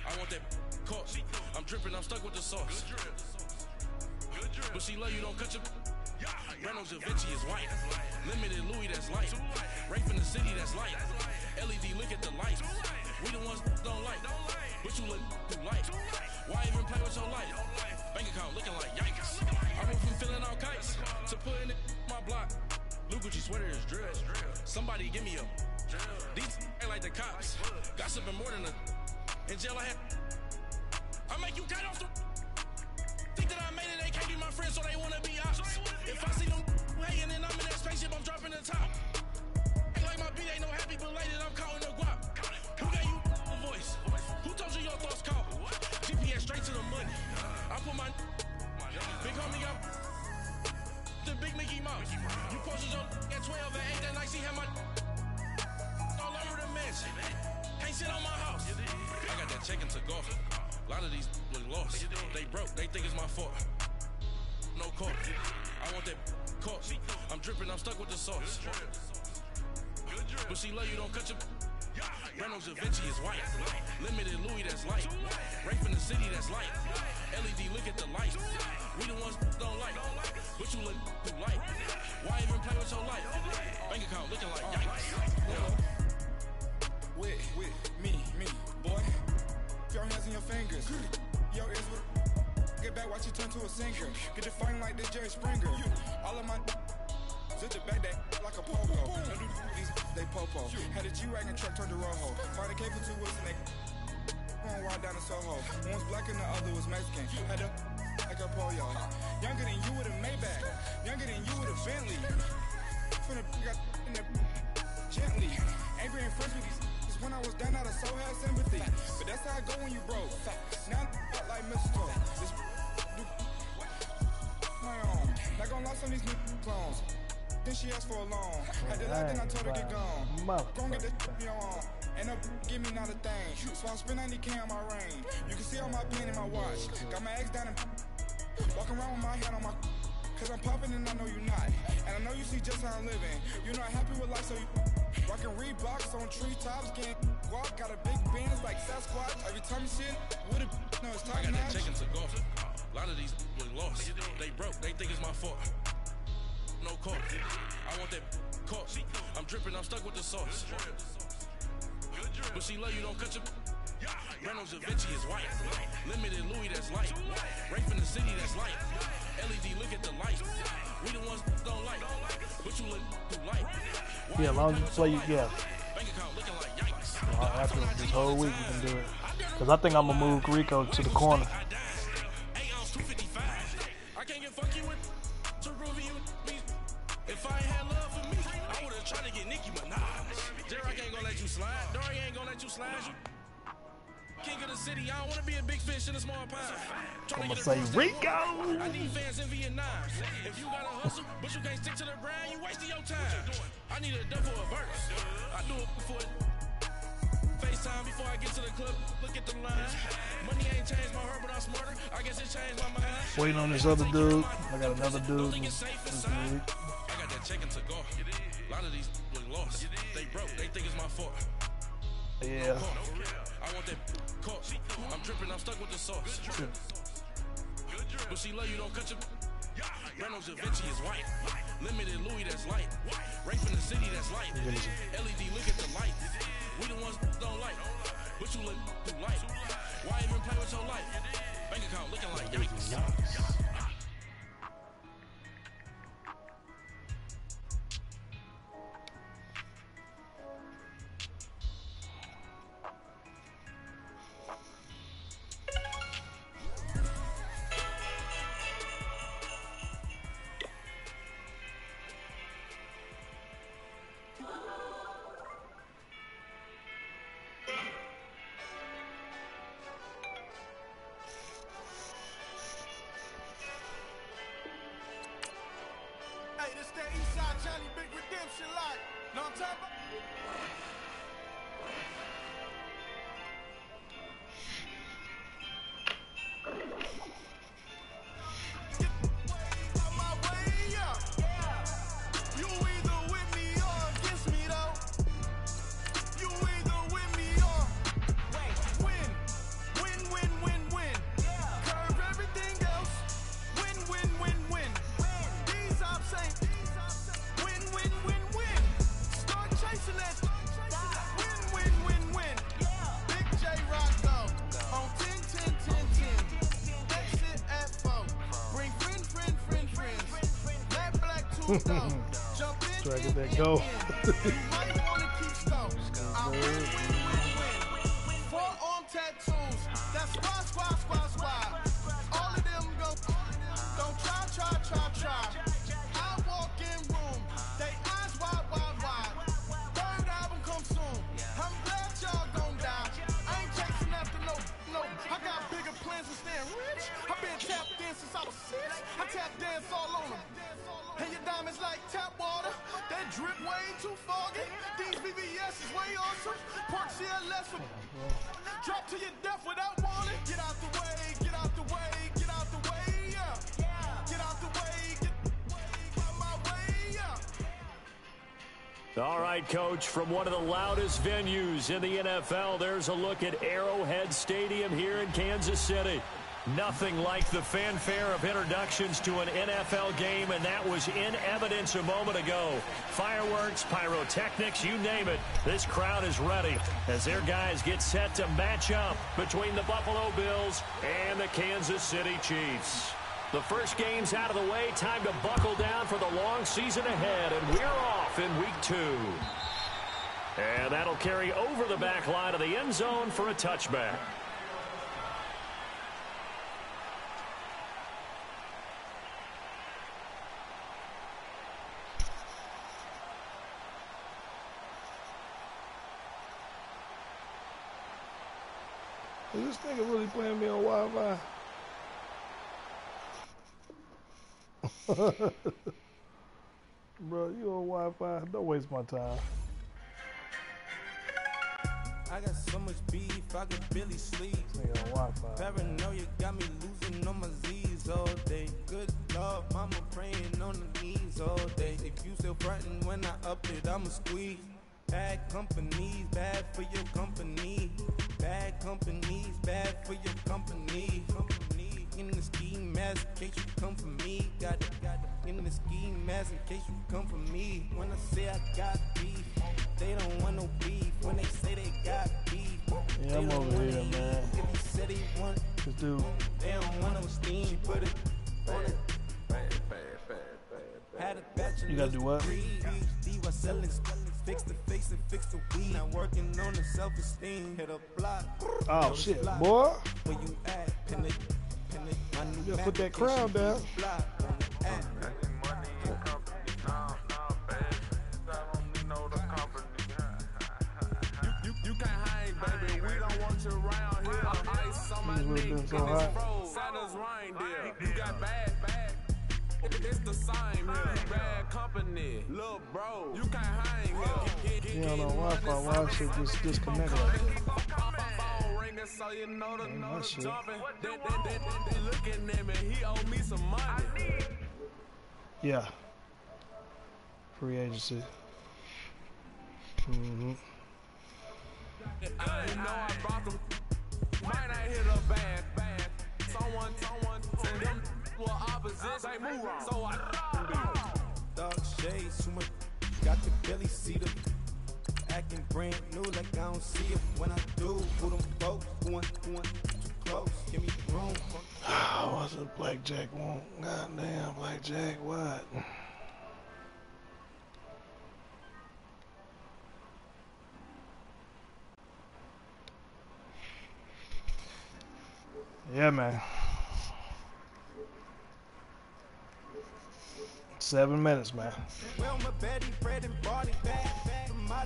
I want that caught. I'm dripping. I'm stuck with the sauce. Good drip. But she love you. Don't cut your. Reynolds Da Vinci is white. Limited Louis, that's light. Rape in the city, that's light. LED, look at the light. We the ones don't like. But you look too light. Why even play with your life? Bank account looking like yikes. I went from filling out kites to putting it in my block. Blue Gucci sweater is drill. Somebody give me a. These ain't like the cops. Gossiping more than a. In jail I had. I make you cut off the. Think that I made it, they can't be my friends, so they wanna be ops. If I see them hanging and I'm in that spaceship, I'm dropping the top. Ain't like my beat ain't no happy, but later I'm counting the guap. Who gave you a voice? Who told you your thoughts count? GPS straight to the money. I put my big homie up. The big Mickey Mouse. You posted your at 12 and 8 that night, she had my all over the mansion. Can't sit on my house. I got that check-in to go. A lot of these look lost. They broke. They think it's my fault. No car. I want that caught. I'm dripping. I'm stuck with the sauce. But she love you. Don't cut your. Reynolds Da Vinci is white. Limited Louis, that's light. Rape in the city, that's light. LED, look at the light. We the ones don't like. But you look too light. Why even play with your life? Bank account looking like yikes. With me, boy. Your hands in your fingers. Your ears with. Get back, watch you turn to a singer. Get it fighting like this Jerry Springer. All of my. Zip the back that like a pogo. No do these they popo. Had a G-Wagon truck turned to Rojo. Find a K for 2 weeks and they going wild down in Soho. One was black and the other was Mexican. Had a like a polio. Younger than you with a Maybach. Younger than you with a Bentley. From the got in the gently. Angry and friends with these. When I was down out of so had sympathy. But that's how I go when you broke. Now I'm like mistletoe. This my own. Not gonna lie, some of these new clones. Then she asked for a loan. Had to lie, then I told her get gone. Gon' get that me on. End up give me not a thing. So I spend 90K on my ring. You can see all my pen in my watch. Got my ex down and walking around with my hand on my. Cause I'm popping and I know you not. And I know you see just how I'm living. You're not happy with life, so you rockin' Reeboks on treetops, getting guap. Got a big Benz like Sasquatch. Every time you see it, with a no, it's time. I got that check into golf. A lot of these look lost. They broke. They think it's my fault. No car. I want that caught. I'm dripping. I'm stuck with the sauce. But she love you. Don't cut your. Reynolds Da Vinci is white. Limited Louis, that's light. Rape in the city, that's light. LED, look at the light. We the ones don't like. But you look too light. Yeah, as long as you play, yeah. Bank account looking like yikes. After this whole week, you can do it. Because I think I'm going to move Rico to the corner. I can't get fuck you with to prove you. If I ain't had love for me, I would have tried to get Nicki Minaj. Derek ain't gonna let you slide. Dory ain't gonna let you slide. King of the city, I don't want to be a big fish in a small pond. I'm going to say Rico! I need fans in Vietnam. If you gotta hustle, but you can't stick to the brand, you wasting your time. I need a dub for a verse. I do it for FaceTime before I get to the club. Look at the line. Money ain't changed my heart, but I'm smarter. I guess it changed my mind. Waiting on this other dude. I got another dude. I got that check into go. A lot of these look lost. They broke. They think it's my fault. Yeah. I want that caught. I'm dripping, I'm stuck with the sauce. But she love you, don't cut your. Reynolds Da Vinci is white. Limited Louis, that's light. Rape in flight. LED, look at the lights. We the ones don't like. But you look too light. Why even play with your life? Bank account looking like yikes. Hey, this that Eastside Johnny Big Redemption like. Know what I'm talking about? On my way up. You either with me or against me though. You either with me or win. Win. Curve everything else. Win. These I'm saying. Win. Start chasing that. Win. Big J Rocco on 10. Exit at 4. Bring friends. That black two go. Jump in. Try to get that go. You might wanna keep score. I win. Forearm tattoos. That's squad. All of them go. Don't try. I walk in room. They eyes wide. Third album come soon. I'm glad y'all gon' die. I ain't chasing after no. I got bigger plans than staying rich. I've been tapped in since I was 6. I tap dance all on them. And your diamonds like tap water. That drip way too foggy. These BBS is way awesome. Park CLS. Drop to your death without warning. Get out the way. Yeah. Get out the way. Get out my way. Yeah. All right, Coach, from one of the loudest venues in the NFL, there's a look at Arrowhead Stadium here in Kansas City. Nothing like the fanfare of introductions to an NFL game, and that was in evidence a moment ago. Fireworks, pyrotechnics, you name it. This crowd is ready as their guys get set to match up between the Buffalo Bills and the Kansas City Chiefs. The first game's out of the way. Time to buckle down for the long season ahead, and we're off in week 2. And that'll carry over the back line of the end zone for a touchback. Is this nigga really playing me on Wi-Fi? Bro, you on Wi-Fi? Don't waste my time. I got so much beef, I could barely sleep. Nigga on Wi-Fi. Paranoia got me losing on my Z's all day. Good Lord, mama praying on the knees all day. If you still frontin' when I up it, I'ma squeeze. Bad companies, bad for your company. Bad companies, bad for your company. In the ski mask, in case you come for me. Got it. In the ski mask, in case you come for me. When I say I got beef, they don't want no beef. When they say they got beef, yeah, I'm over here, man. If he said he want, this dude. They don't want no steam. She put it on it. You gotta do what? Selling, fix the face and fix the weed. Not working on the self-esteem. Hit a block. Oh shit, boy. Where you at? Pin it. You gotta put that crown down. You can't hang, baby. We don't want you around here. Ice on my neck. Santa's reindeer. You got bad. It's the same here. Bad company. Look, bro, you can't hang here. Yeah, on Wi-Fi, why shit just disconnected? Phone ringing, so you know the jumping. They looking at me. He owe me some money. Yeah. Free agency. Mm-hmm. You know I brought them. Might not hit a bad. Someone, and them were opposites. They move wrong. So I dark shades, too much Got the Billy Cedar. Acting brand new like I don't see it when I do. Who them folks going too close? Give me room. What's a blackjack want? Goddamn, blackjack, what? Yeah, man. 7 minutes, man.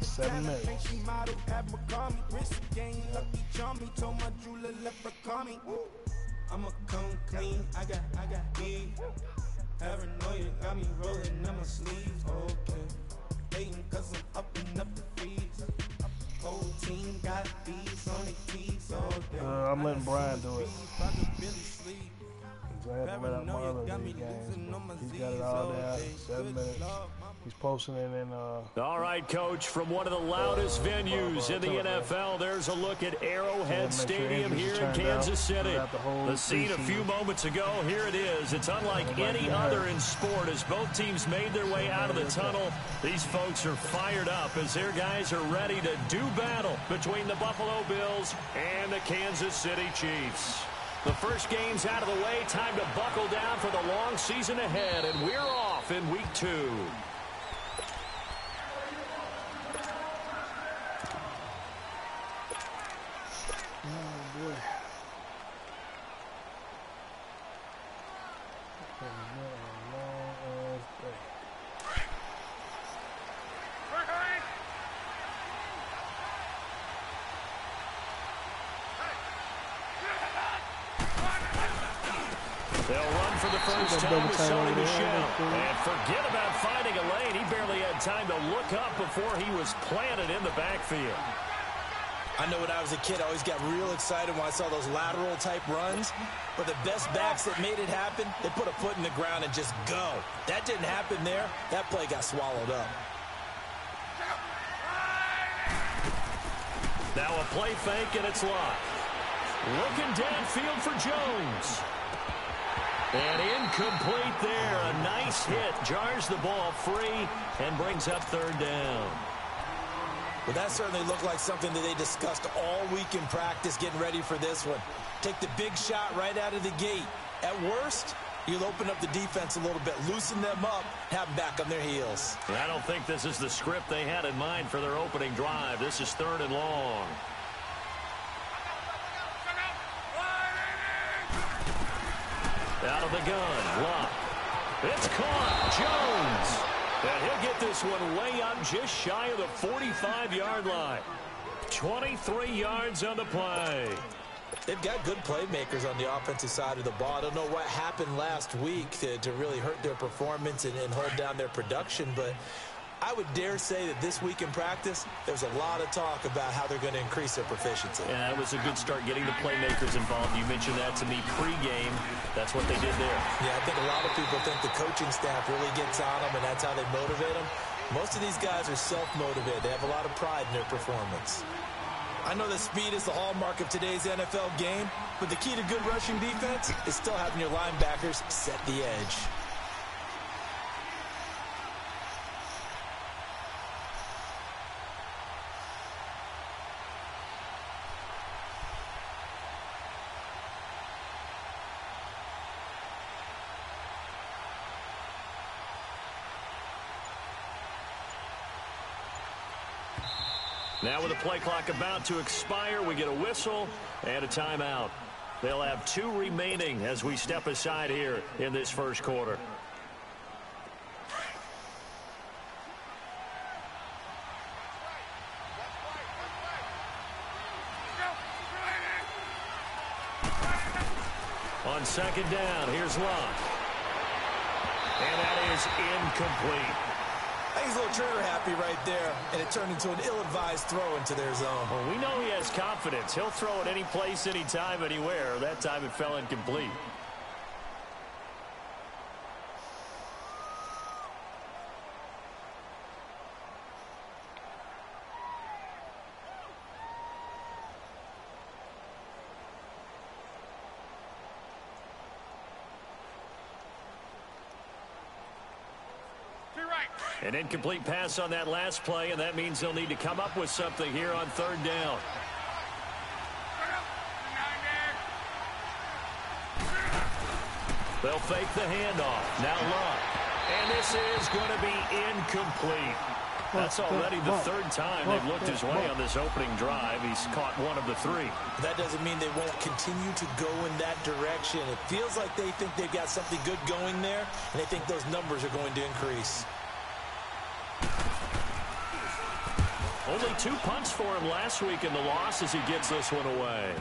7 minutes. I'm a come clean, I got beef. Paranoia got me rolling on my sleeves. Okay, hating cause I'm up and up the fees. Whole team got beats on the keys all day. I'm letting Brian do it. I had to let out my other league games. He's got it all down. 7 minutes. He's posting it in. All right, Coach. From one of the loudest venues in the NFL, there's a look at Arrowhead Stadium here in Kansas City. The scene a few moments ago. Here it is. It's unlike any other in sport as both teams made their way out of the tunnel. These folks are fired up as their guys are ready to do battle between the Buffalo Bills and the Kansas City Chiefs. The first game's out of the way. Time to buckle down for the long season ahead, and we're off in week 2. Oh, boy. They'll run for the first time with Sony Michel. And forget about finding a lane. He barely had time to look up before he was planted in the backfield. I know when I was a kid, I always got real excited when I saw those lateral-type runs. But the best backs that made it happen, they put a foot in the ground and just go. That didn't happen there. That play got swallowed up. Now a play fake, and it's locked. Looking downfield for Jones. And incomplete there. A nice hit. Jars the ball free and brings up third down. Well, that certainly looked like something that they discussed all week in practice getting ready for this one. Take the big shot right out of the gate. At worst, you'll open up the defense a little bit, loosen them up, have them back on their heels. I don't think this is the script they had in mind for their opening drive. This is third and long. Out of the gun, Luck. It's caught. Jones. And he'll get this one way up just shy of the 45-yard line. 23 yards on the play. They've got good playmakers on the offensive side of the ball. I don't know what happened last week to really hurt their performance and hold down their production, but I would dare say that this week in practice, there's a lot of talk about how they're going to increase their proficiency. Yeah, it was a good start getting the playmakers involved. You mentioned that to me pregame. That's what they did there. Yeah, I think a lot of people think the coaching staff really gets on them, and that's how they motivate them. Most of these guys are self-motivated. They have a lot of pride in their performance. I know that speed is the hallmark of today's NFL game, but the key to good rushing defense is still having your linebackers set the edge. Now with the play clock about to expire, we get a whistle and a timeout. They'll have 2 remaining as we step aside here in this first quarter. On second down, here's Luck. And that is incomplete. He's a little trigger happy right there, and it turned into an ill-advised throw into their zone. Well, we know he has confidence. He'll throw it any place, anytime, anywhere. That time it fell incomplete. An incomplete pass on that last play, and that means they'll need to come up with something here on third down. They'll fake the handoff. Now Luck. And this is going to be incomplete. That's already the third time they've looked his way on this opening drive. He's caught one of the three. That doesn't mean they won't continue to go in that direction. It feels like they think they've got something good going there, and they think those numbers are going to increase. Only 2 punts for him last week in the loss as he gets this one away.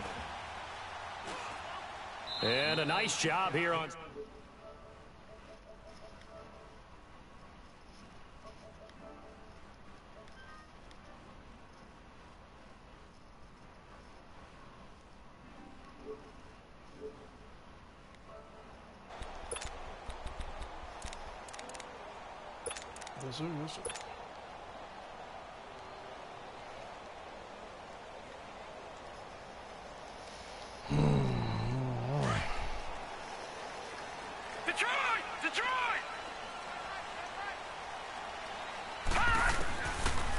And a nice job here on... Yes, sir. Yes, sir.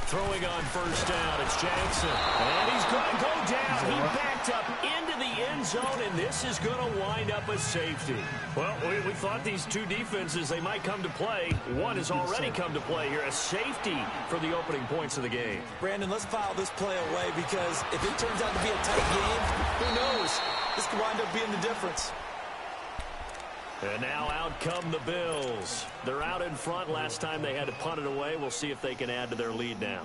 Throwing on first down, it's Jackson. And he's going to go down. He backed up into the end zone, and this is going to wind up a safety. Well, we thought these two defenses, they might come to play. One has already come to play here, a safety for the opening points of the game. Brandon, let's file this play away because if it turns out to be a tight game, who knows? This could wind up being the difference. And now out come the Bills. They're out in front. Last time they had to punt it away. We'll see if they can add to their lead now.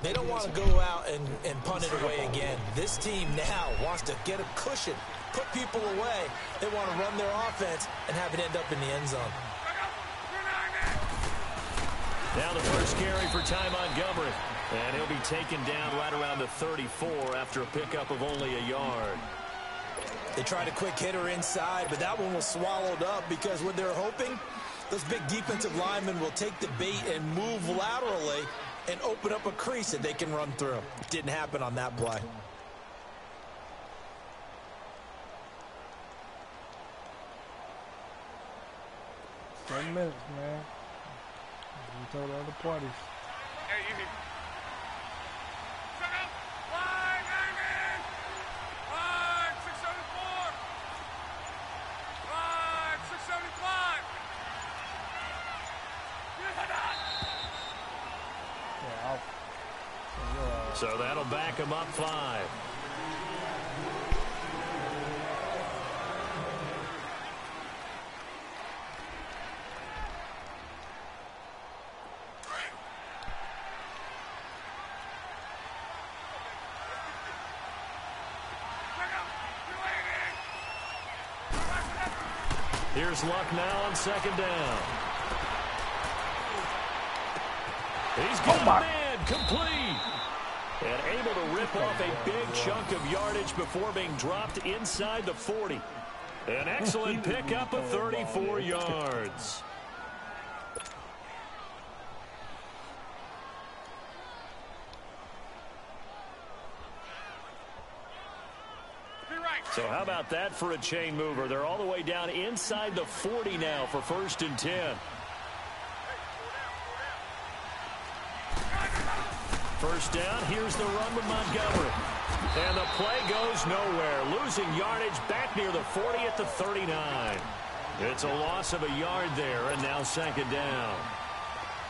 They don't want to go out and punt it away again. This team now wants to get a cushion, put people away. They want to run their offense and have it end up in the end zone. Now the first carry for Ty Montgomery. And he'll be taken down right around the 34 after a pickup of only a yard. They tried a quick hitter inside, but that one was swallowed up because what they're hoping, those big defensive linemen will take the bait and move laterally and open up a crease that they can run through. Didn't happen on that play. 10 minutes, man. We told other parties. Hey, you here. So that'll back him up 5. Here's Luck now on second down. He's got a man complete. And able to rip off a big chunk of yardage before being dropped inside the 40. An excellent pickup of 34 yards. So how about that for a chain mover? They're all the way down inside the 40 now for 1st and 10. First down, here's the run with Montgomery. And the play goes nowhere. Losing yardage back near the 40 at the 39. It's a loss of a yard there, and now second down.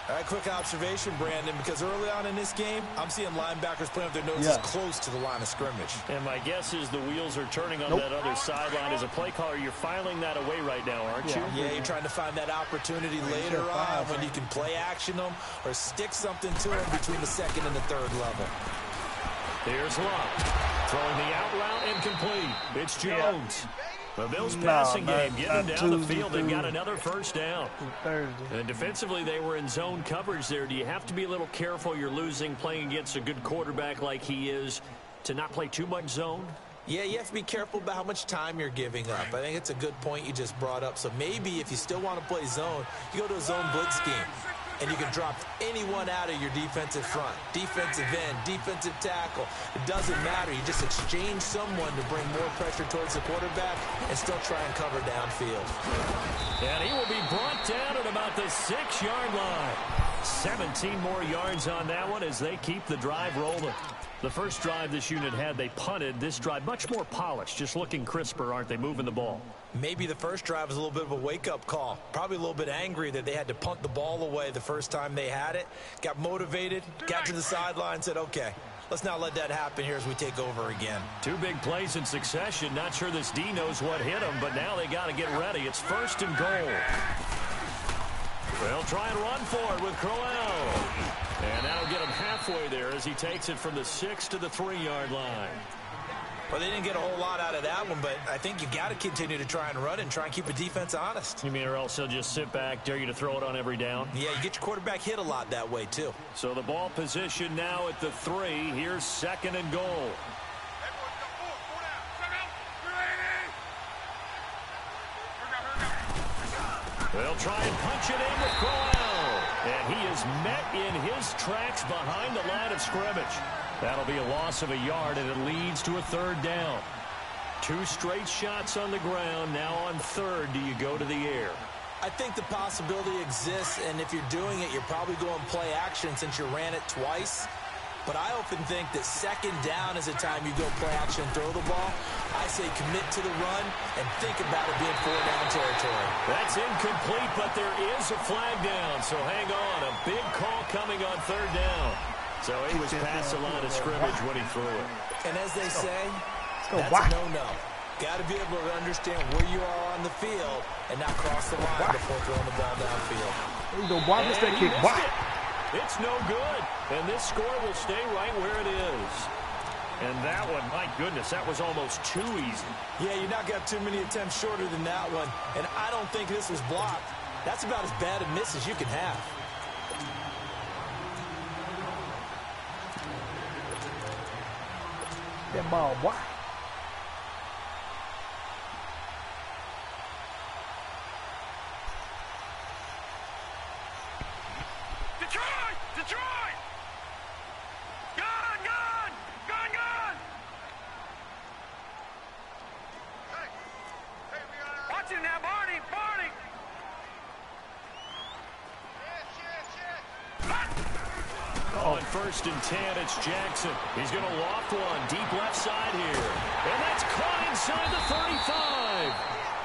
All right, quick observation, Brandon, because early on in this game, I'm seeing linebackers playing with their noses close to the line of scrimmage. And my guess is the wheels are turning on that other sideline. As a play caller, you're filing that away right now, aren't you? Yeah, you're trying to find that opportunity later on when you can play action them or stick something to them between the 2nd and the 3rd level. Here's Luck. Throwing the out route incomplete. It's Jones. The Bills passing game, getting down the field, and got another first down. And defensively, they were in zone coverage there. Do you have to be a little careful? You're losing, playing against a good quarterback like he is, to not play too much zone? Yeah, you have to be careful about how much time you're giving up. I think it's a good point you just brought up. So maybe if you still want to play zone, you go to a zone blitz scheme. and you can drop anyone out of your defensive front. Defensive end, defensive tackle. It doesn't matter. You just exchange someone to bring more pressure towards the quarterback and still try and cover downfield. And he will be brought down at about the 6-yard line. 17 more yards on that one as they keep the drive rolling. The first drive this unit had, they punted. This drive, much more polished, just looking crisper, aren't they, moving the ball? Maybe the first drive was a little bit of a wake-up call. Probably a little bit angry that they had to punt the ball away the first time they had it. Got motivated, got to the sideline, said, okay, let's not let that happen here as we take over again. 2 big plays in succession. Not sure this D knows what hit him, but now they got to get ready. It's 1st and goal. They'll try and run for it with Crowell. And that'll get him halfway there as he takes it from the 6 to the 3-yard line. Well, they didn't get a whole lot out of that one, but I think you got to continue to try and run and try and keep the defense honest. You mean or else he'll just sit back, dare you to throw it on every down? Yeah, you get your quarterback hit a lot that way, too. So the ball position now at the 3. Here's 2nd and goal. They'll try and punch it in with Crowell. And he is met in his tracks behind the line of scrimmage. That'll be a loss of a yard, and it leads to a 3rd down. 2 straight shots on the ground. Now on 3rd, do you go to the air? I think the possibility exists, and if you're doing it, you're probably going play action since you ran it twice. But I often think that 2nd down is a time you go play action and throw the ball. I say commit to the run and think about it being 4-down territory. That's incomplete, but there is a flag down, so hang on. A big call coming on 3rd down. So he was past the line of scrimmage when he threw it. And as they say, that's a no-no. Got to be able to understand where you are on the field and not cross the line before throwing the ball downfield. There you go. Why missed that kick? Why? It's no good, and this score will stay right where it is. And that one, my goodness, that was almost too easy. Yeah, you not got too many attempts shorter than that one, and I don't think this was blocked. That's about as bad a miss as you can have. That ball, why? Detroit! Gone! Hey, watch him now, Barney! On 1st and 10, it's Jackson. He's going to loft one deep left side here. And that's caught inside the 35.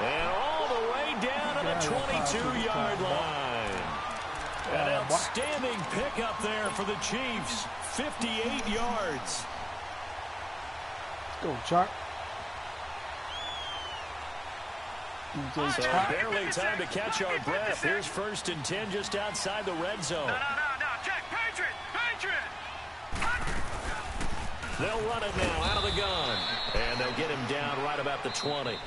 And all the way down to the 22-yard line. An outstanding pickup there for the Chiefs. 58 yards. Let's go, Chark. So barely time to catch our breath. Here's 1st and 10 just outside the red zone. No, check, Patriot! They'll run it now out of the gun. And they'll get him down right about the 20.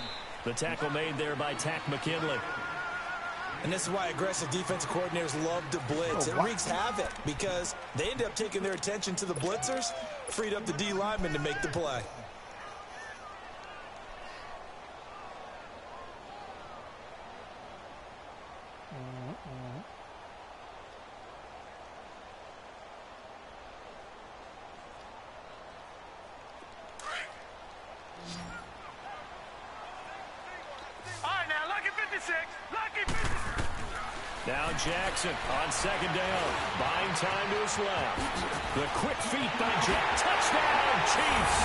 The tackle made there by Tack McKinley. And this is why aggressive defensive coordinators love to blitz. It wreaks havoc because they end up taking their attention to the blitzers, freed up the D lineman to make the play. Now Jackson on 2nd down. Buying time to his left. The quick feet by Jack. Touchdown, Chiefs!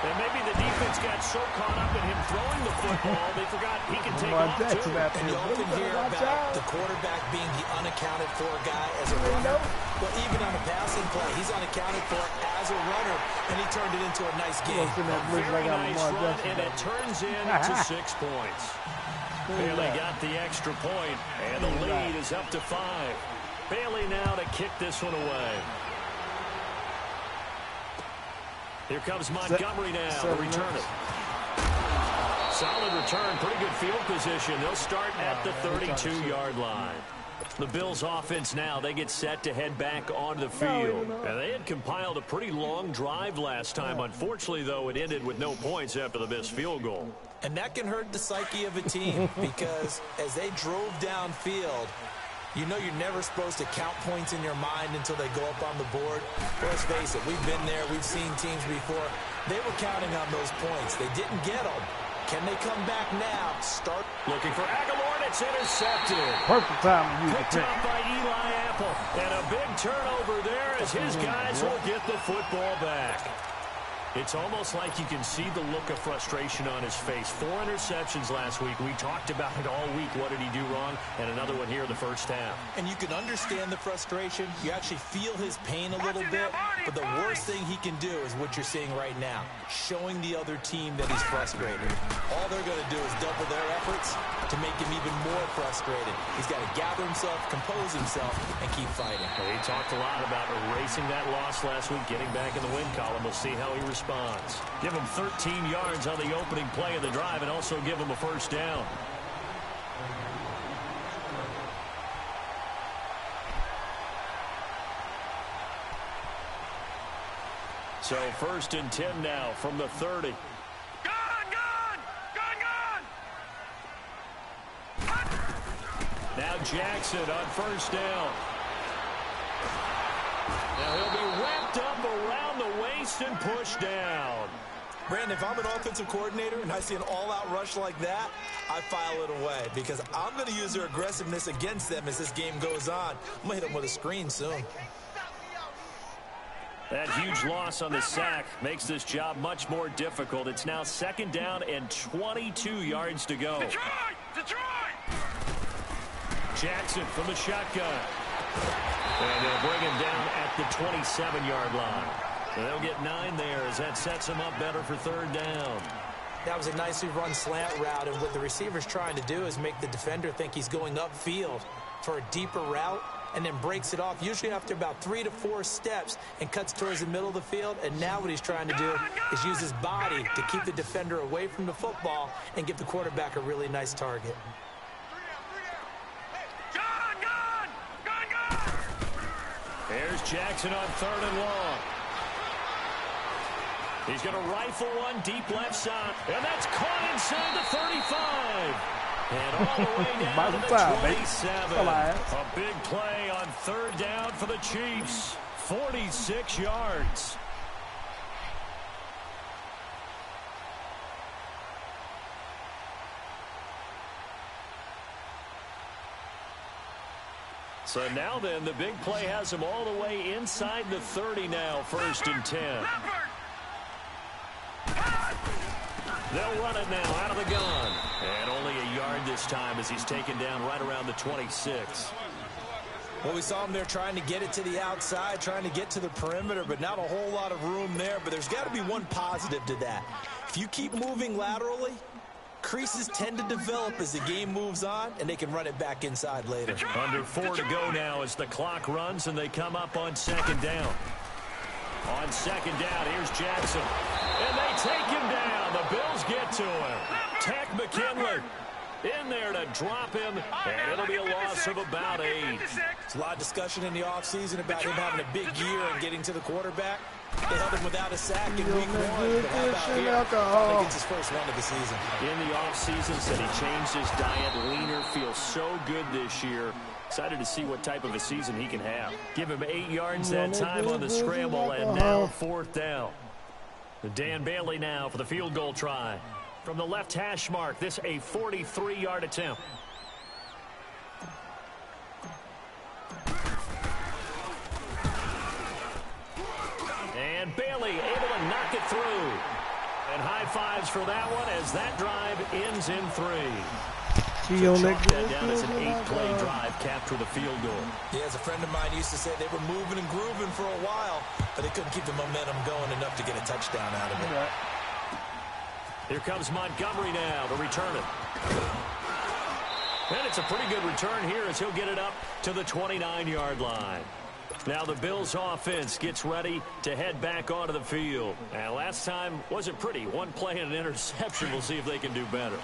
And maybe the defense got so caught up in him throwing the football, they forgot he can take off too. And you often hear about the quarterback being the unaccounted for guy as a runner. Well, even on a passing play, he's unaccounted for as a runner, and he turned it into a nice game. Very nice run, and it turns into 6 points. Bailey got the extra point, and the lead is up to 5. Bailey now to kick this one away. Here comes Montgomery now to return it. Solid return, pretty good field position. They'll start at the 32-yard line. The Bills offense now, they get set to head back onto the field. And they had compiled a pretty long drive last time. Unfortunately, though, it ended with no points after the missed field goal. And that can hurt the psyche of a team because as they drove downfield, you know you're never supposed to count points in your mind until they go up on the board. Let's face it, we've been there. We've seen teams before. They were counting on those points. They didn't get them. Can they come back now? Start looking for Aguilar, and it's intercepted. Perfect time to use Picked up by Eli Apple. And a big turnover there as his guys will get the football back. It's almost like you can see the look of frustration on his face. 4 interceptions last week. We talked about it all week. What did he do wrong? And another one here in the first half. And you can understand the frustration. You actually feel his pain a little bit. But the worst thing he can do is what you're seeing right now, showing the other team that he's frustrated. All they're going to do is double their efforts to make him even more frustrated. He's got to gather himself, compose himself, and keep fighting. Well, he talked a lot about erasing that loss last week, getting back in the win column. We'll see how he responds. Give him 13 yards on the opening play of the drive and also give him a first down. So 1st and 10 now from the 30. Now Jackson on first down. Now he'll be wrapped up around the waist and pushed down. Brandon, if I'm an offensive coordinator and I see an all-out rush like that, I file it away because I'm going to use their aggressiveness against them as this game goes on. I'm going to hit them with a screen soon. That huge loss on the sack makes this job much more difficult. It's now 2nd down and 22 yards to go. Detroit! Jackson from the shotgun. And they'll bring him down at the 27-yard line. So they'll get 9 there as that sets him up better for 3rd down. That was a nicely run slant route, and what the receiver's trying to do is make the defender think he's going upfield for a deeper route and then breaks it off, usually after about 3 to 4 steps, and cuts towards the middle of the field. And now what he's trying to do is use his body to keep the defender away from the football and give the quarterback a really nice target. There's Jackson on 3rd and long. He's going to rifle one deep left side. And that's caught inside the 35. And all the way down to the 27. A big play on 3rd down for the Chiefs. 46 yards. So now then, the big play has him all the way inside the 30 now, 1st and 10. They'll run it now out of the gun. And only a yard this time as he's taken down right around the 26. Well, we saw him there trying to get it to the outside, trying to get to the perimeter, but not a whole lot of room there. But there's got to be one positive to that. If you keep moving laterally, creases tend to develop as the game moves on, and they can run it back inside later. Under 4 to go now as the clock runs, and they come up on 2nd down. On 2nd down, here's Jackson. And they take him down. The Bills get to him. Tech McKinley in there to drop him, and it'll be a loss of about 8. There's a lot of discussion in the offseason about him having a big year and getting to the quarterback. They held him without a sack in week 1, but how about here? Probably gets his first one of the season. In the offseason, said he changed his diet, leaner, feels so good this year. Excited to see what type of a season he can have. Give him 8 yards that time on the scramble, and now 4th down. Dan Bailey now for the field goal try. From the left hash mark, this a 43-yard attempt. And Bailey able to knock it through. And high fives for that one as that drive ends in 3. So chalk that down as an 8-play drive, capture the field goal. Yeah, as a friend of mine used to say, they were moving and grooving for a while, but they couldn't keep the momentum going enough to get a touchdown out of it. Here comes Montgomery now to return it. And it's a pretty good return here as he'll get it up to the 29-yard line. Now the Bills offense gets ready to head back onto the field. And last time wasn't pretty. 1 play and an interception. We'll see if they can do better.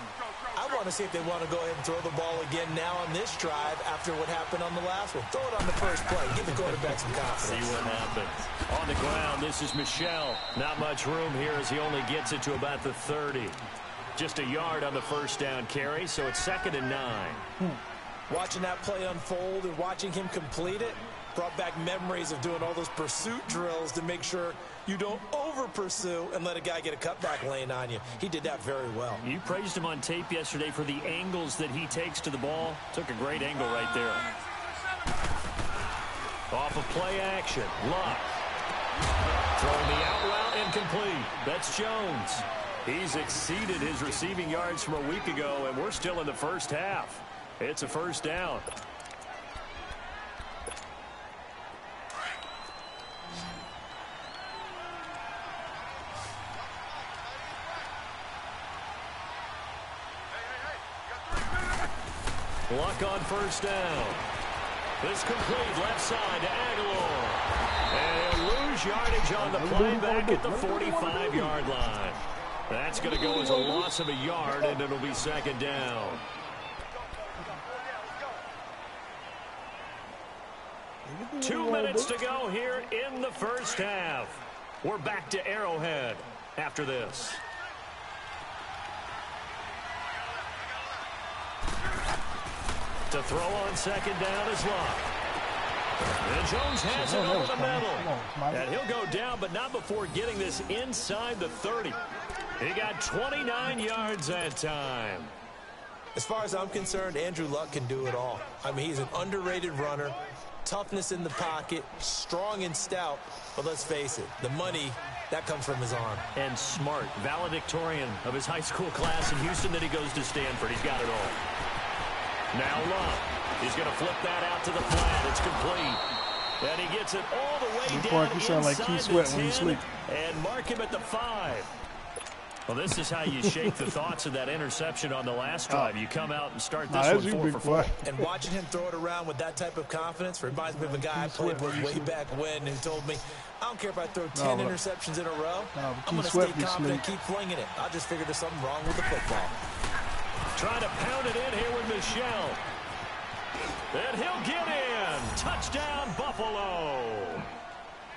I want to see if they want to go ahead and throw the ball again now on this drive after what happened on the last one. Throw it on the first play. Give the quarterback some confidence. See what happens. On the ground, this is Michel. Not much room here as he only gets it to about the 30. Just a yard on the first down carry, so it's 2nd and 9. Watching that play unfold and watching him complete it brought back memories of doing all those pursuit drills to make sure you don't over-pursue and let a guy get a cutback lane on you. He did that very well. You praised him on tape yesterday for the angles that he takes to the ball. Took a great angle right there. Off of play action. Luck. Throwing the out route incomplete. That's Jones. He's exceeded his receiving yards from a week ago, and we're still in the first half. It's a first down. Luck on first down. This complete left side to Aguilar. And he'll lose yardage on the play back at the 45-yard line. That's going to go as a loss of a yard, and it'll be 2nd down. Two minutes to go here in the first half. We're back to Arrowhead after this. To throw on 2nd down is Luck. And Jones has it over the middle. And he'll go down, but not before getting this inside the 30. He got 29 yards that time. As far as I'm concerned, Andrew Luck can do it all. I mean, he's an underrated runner. Toughness in the pocket, strong and stout. But let's face it, the money, that comes from his arm. And smart, valedictorian of his high school class in Houston. Then he goes to Stanford. He's got it all. Now Luck. He's going to flip that out to the flat. It's complete. And he gets it all the way down inside the 10 and mark him at the 5. Well, this is how you shake the thoughts of that interception on the last drive. You come out and start this one 4 for 4. And watching him throw it around with that type of confidence reminds me of a guy I played with way back when who told me, I don't care if I throw 10 interceptions in a row. I'm going to stay confident, keep flinging it. I just figured there's something wrong with the football. Trying to pound it in here with Michelle. And he'll get in. Touchdown, Buffalo.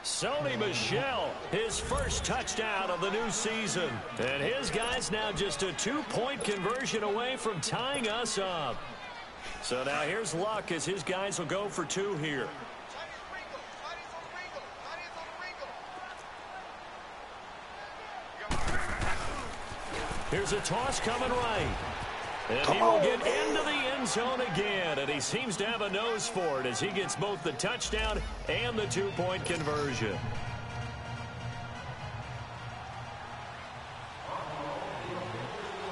Sony Michel, his first touchdown of the new season. And his guys now just a 2-point conversion away from tying us up. So now here's Luck as his guys will go for 2 here. Here's a toss coming right. And he will get into the end zone again, and he seems to have a nose for it as he gets both the touchdown and the 2-point conversion.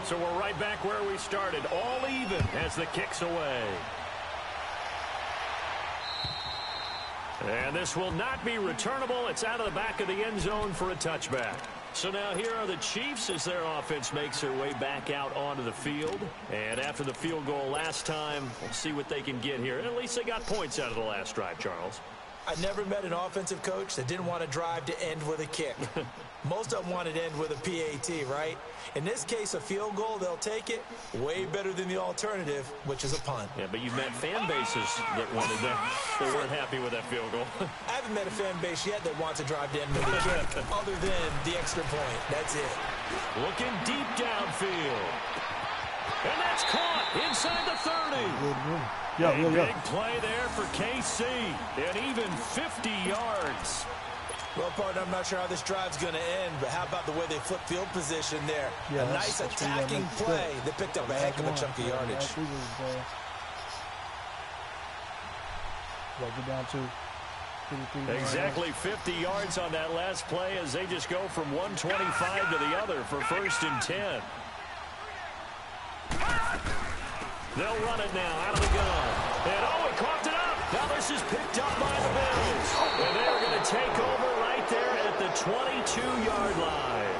So we're right back where we started, all even as the kick's away. And this will not be returnable. It's out of the back of the end zone for a touchback. So now here are the Chiefs as their offense makes their way back out onto the field. And after the field goal last time, we'll see what they can get here. At least they got points out of the last drive, Charles. I never met an offensive coach that didn't want to drive to end with a kick. Most of them wanted to end with a PAT, right? In this case, a field goal, they'll take it. Way better than the alternative, which is a punt. Yeah, but you've met fan bases that wanted that. They weren't happy with that field goal. I haven't met a fan base yet that wants to drive to end with a kick, other than the extra point. That's it. Looking deep downfield. And that's caught inside the 30. Big play there for KC. And even 50 yards. Well, partner, I'm not sure how this drive's going to end, but how about the way they flip field position there? A nice attacking play that picked up a heck of a chunk of yardage. Exactly 50 yards on that last play as they just go from 125 to the other for 1st and 10. They'll run it now out of the gun. And he coughed it up. Now this is picked up by the Bills. And they're going to take over right there at the 22-yard line.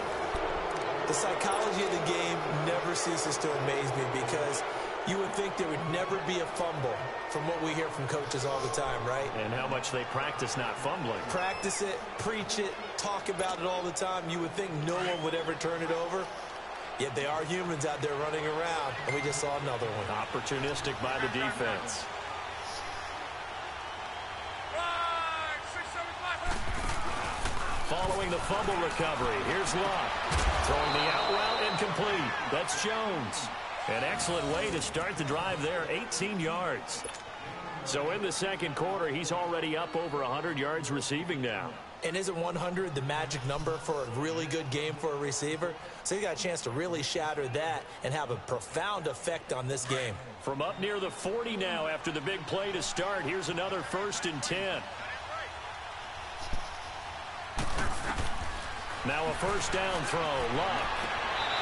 The psychology of the game never ceases to amaze me because you would think there would never be a fumble from what we hear from coaches all the time, right? And how much they practice not fumbling. Practice it, preach it, talk about it all the time. You would think no one would ever turn it over. Yet they are humans out there running around, and we just saw another one. Opportunistic by the defense. Following the fumble recovery, here's Luck. Throwing the out route incomplete. That's Jones. An excellent way to start the drive there, 18 yards. So in the second quarter, he's already up over 100 yards receiving now. And isn't 100 the magic number for a really good game for a receiver? So he got a chance to really shatter that and have a profound effect on this game. From up near the 40 now after the big play to start, here's another 1st and 10. Now a first down throw, Luck.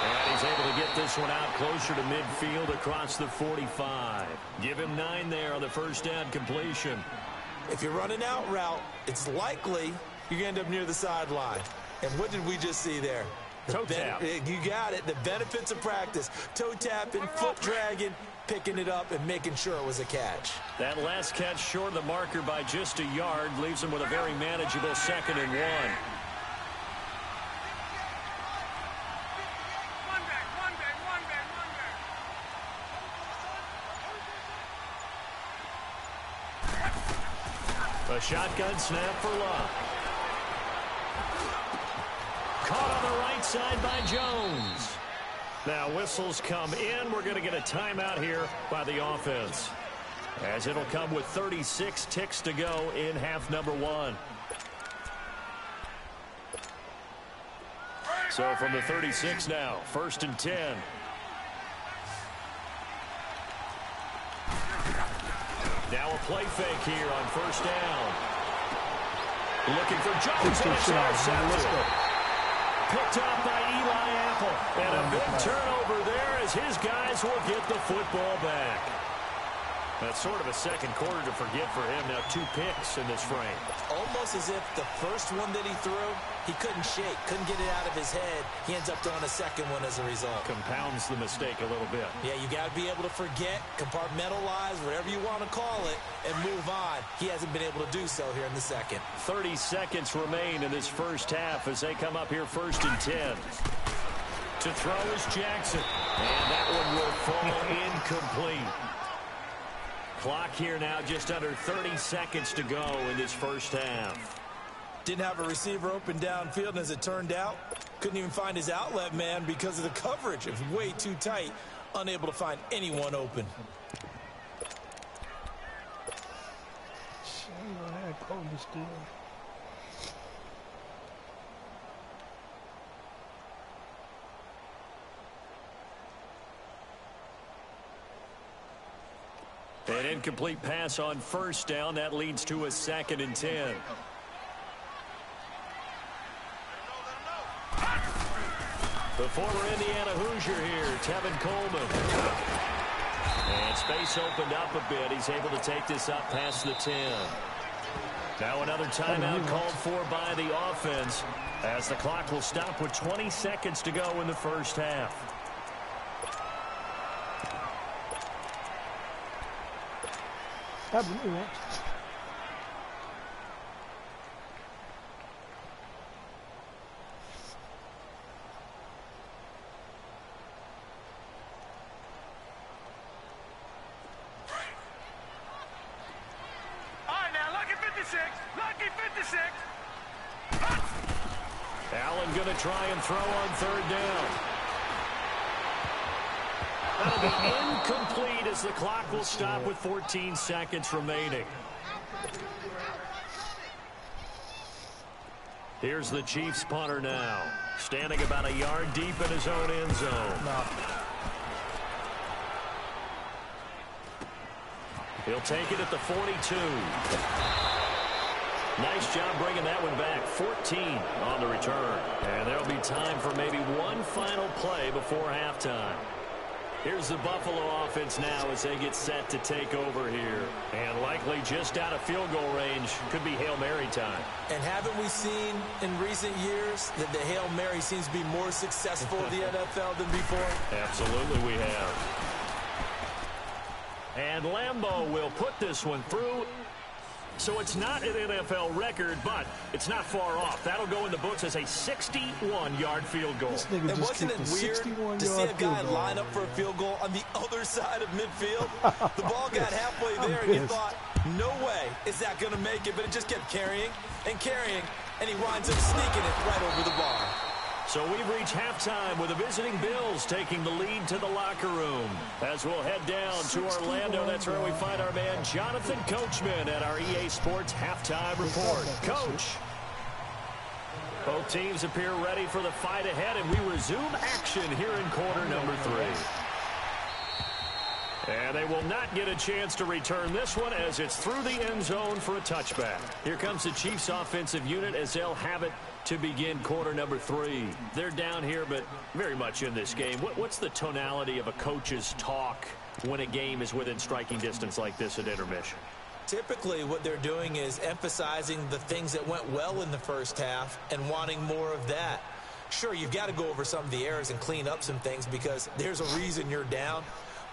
And he's able to get this one out closer to midfield across the 45. Give him 9 there on the first down completion. If you're running out route, it's likely you're going to end up near the sideline. And what did we just see there? Toe tap. You got it. The benefits of practice. Toe tapping, foot dragging, picking it up, and making sure it was a catch. That last catch short of the marker by just a yard leaves him with a very manageable 2nd and 1. A shotgun snap for Luck. Caught on the right side by Jones. Now whistles come in. We're going to get a timeout here by the offense, as it'll come with 36 ticks to go in half number 1. So from the 36 now, 1st and 10. Now a play fake here on first down. Looking for Jones, and it's intercepted. Picked up by Eli Apple. And a big turnover there as his guys will get the football back. That's sort of a second quarter to forget for him. Now 2 picks in this frame. Almost as if the first one that he threw, he couldn't shake, couldn't get it out of his head. He ends up throwing a second one as a result. Compounds the mistake a little bit. Yeah, you got to be able to forget, compartmentalize, whatever you want to call it, and move on. He hasn't been able to do so here in the second. 30 seconds remain in this first half as they come up here 1st and 10. To throw is Jackson. And that one will fall incomplete. Clock here now just under 30 seconds to go in this first half. Didn't have a receiver open downfield, and as it turned out, couldn't even find his outlet man because of the coverage. It was way too tight, unable to find anyone open. An incomplete pass on first down. That leads to a 2nd and 10. The former Indiana Hoosier here, Tevin Coleman. And space opened up a bit. He's able to take this up past the 10. Now another timeout called for by the offense, as the clock will stop with 20 seconds to go in the first half. Absolutely. Allen going to try and throw on 3rd down. That'll be incomplete as the clock will stop with 14 seconds remaining. Here's the Chiefs punter now, standing about a yard deep in his own end zone. He'll take it at the 42. Nice job bringing that one back. 14 on the return. And there'll be time for maybe one final play before halftime. Here's the Buffalo offense now as they get set to take over here. And likely just out of field goal range. Could be Hail Mary time. And haven't we seen in recent years that the Hail Mary seems to be more successful in the NFL than before? Absolutely we have. And Lambeau will put this one through. So it's not an NFL record, but it's not far off. That'll go in the books as a 61-yard field goal. And wasn't it weird to see a guy line up for a field goal on the other side of midfield? The ball got halfway there, and you thought, no way is that going to make it, but it just kept carrying, and he winds up sneaking it right over the bar. So we've reached halftime with the visiting Bills taking the lead to the locker room. As we'll head down to Orlando, that's where we find our man Jonathan Coachman at our EA Sports Halftime Report. Coach. Both teams appear ready for the fight ahead, and we resume action here in quarter number 3. And they will not get a chance to return this one as it's through the end zone for a touchback. Here comes the Chiefs offensive unit as they'll have it to begin quarter number 3. They're down here, but very much in this game. What's the tonality of a coach's talk when a game is within striking distance like this at intermission? Typically, what they're doing is emphasizing the things that went well in the first half and wanting more of that. Sure, you've got to go over some of the errors and clean up some things because there's a reason you're down.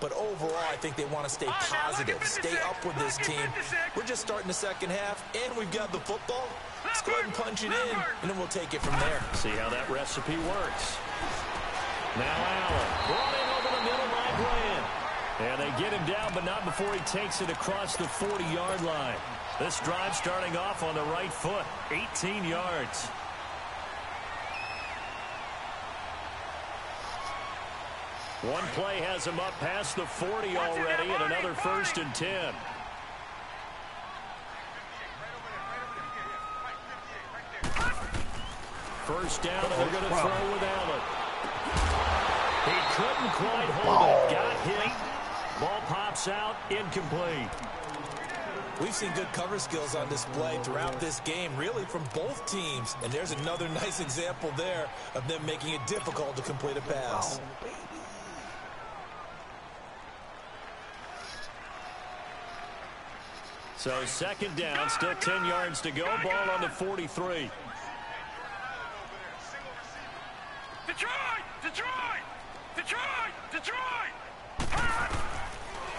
But overall, I think they want to stay positive, stay up with this team. We're just starting the second half, and we've got the football. Let's go ahead and punch it in, and then we'll take it from there. See how that recipe works. Now Allen, brought in over the middle by Grant. And they get him down, but not before he takes it across the 40-yard line. This drive starting off on the right foot, 18 yards. One play has him up past the 40 already, and another 1st and 10. First down, and they're going to throw with Allen. He couldn't quite hold it. Got hit. Ball pops out, incomplete. We've seen good cover skills on display throughout this game, really from both teams. And there's another nice example there of them making it difficult to complete a pass. So second down, still 10 yards to go. Ball on the 43. Detroit! Detroit! Detroit! Detroit!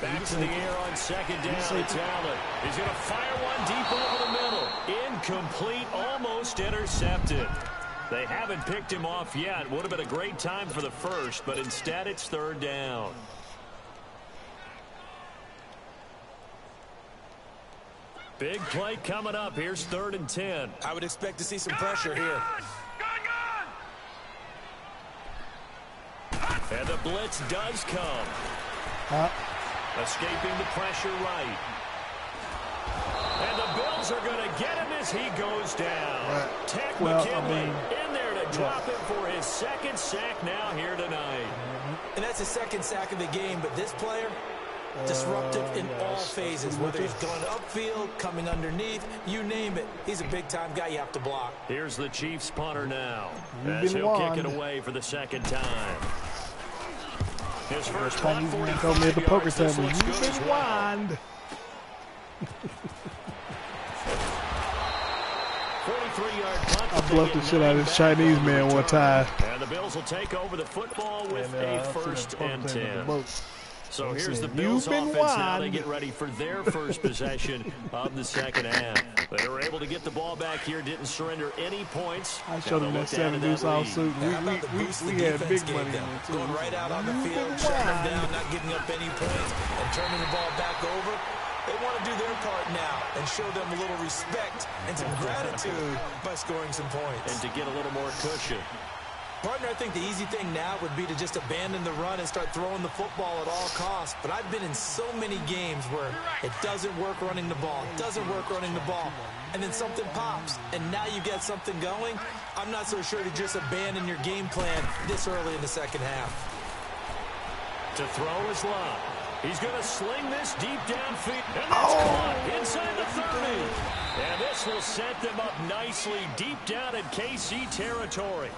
Back to the air on second down. It's Allen. He's going to fire one deep over the middle. Incomplete, almost intercepted. They haven't picked him off yet. Would have been a great time for the first, but instead it's third down. Big play coming up. Here's 3rd and 10. I would expect to see some pressure here. And the blitz does come. Escaping the pressure right. And the Bills are going to get him as he goes down. Tech McKinley in there to drop it for his 2nd sack now here tonight. And that's his 2nd sack of the game, but this player, disruptive in all phases, whether he's going upfield, coming underneath, you name it. He's a big-time guy you have to block. Here's the Chiefs punter now, as he'll kick it away for the 2nd time. His first punt, 45 me at the poker yards. table. You've been wand. 43-yard punt. I bluffed the shit out of this Chinese man one time. And the Bills will take over the football with a 1st and 10. So here's the Bills offense now. They get ready for their first possession of the second half. They were able to get the ball back here, didn't surrender any points. I showed them that 7 deuce all suit. We had big money in it, too. Going right out on the field, shutting them down, not giving up any points, and turning the ball back over. They want to do their part now and show them a little respect and some gratitude by scoring some points. And to get a little more cushion. Partner, I think the easy thing now would be to just abandon the run and start throwing the football at all costs. But I've been in so many games where it doesn't work running the ball, and then something pops, and now you get something going. I'm not so sure to just abandon your game plan this early in the second half. To throw is Love. He's going to sling this deep downfield, and that's caught inside the 30. And this will set them up nicely deep down in KC territory.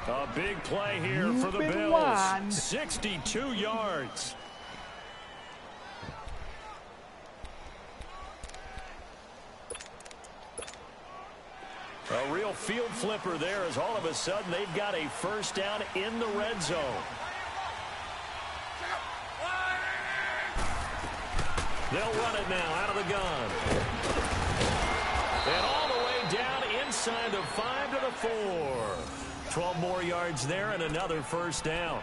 A big play here for the Bills. 62 yards. A real field flipper there as all of a sudden they've got a first down in the red zone. They'll run it now out of the gun. And all the way down inside the 5 to the 4. 12 more yards there and another first down.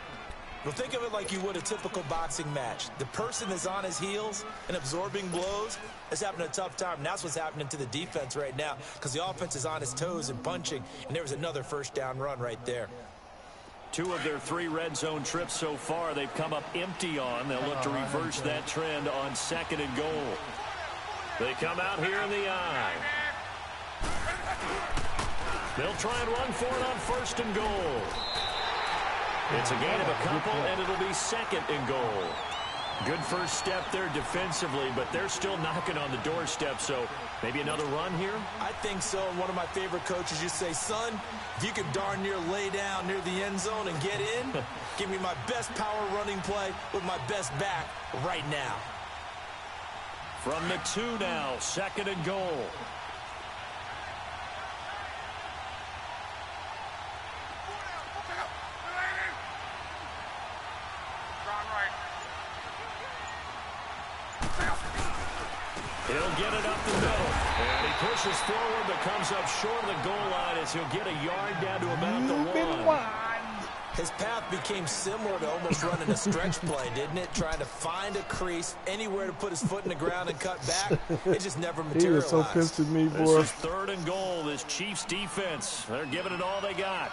Well, think of it like you would a typical boxing match. The person is on his heels and absorbing blows is having a tough time. And that's what's happening to the defense right now because the offense is on his toes and punching, and there was another first down run right there. 2 of their 3 red zone trips so far, they've come up empty on. They'll look to reverse that trend on 2nd and goal. They come out here in the eye. They'll try and run for it on 1st and goal. It's a gain of a couple, and it'll be 2nd and goal. Good first step there defensively, but they're still knocking on the doorstep, so maybe another run here? I think so. And one of my favorite coaches used to say, son, if you could darn near lay down near the end zone and get in, give me my best power running play with my best back right now. From the 2 now, 2nd and goal. He'll get it up the middle, and he pushes forward but comes up short of the goal line as he'll get a yard down to about the 1. His path became similar to almost running a stretch play, didn't it? Trying to find a crease, anywhere to put his foot in the ground and cut back. It just never materialized. He was so pissed at me, boy. This is 3rd and goal, this Chiefs defense. They're giving it all they got.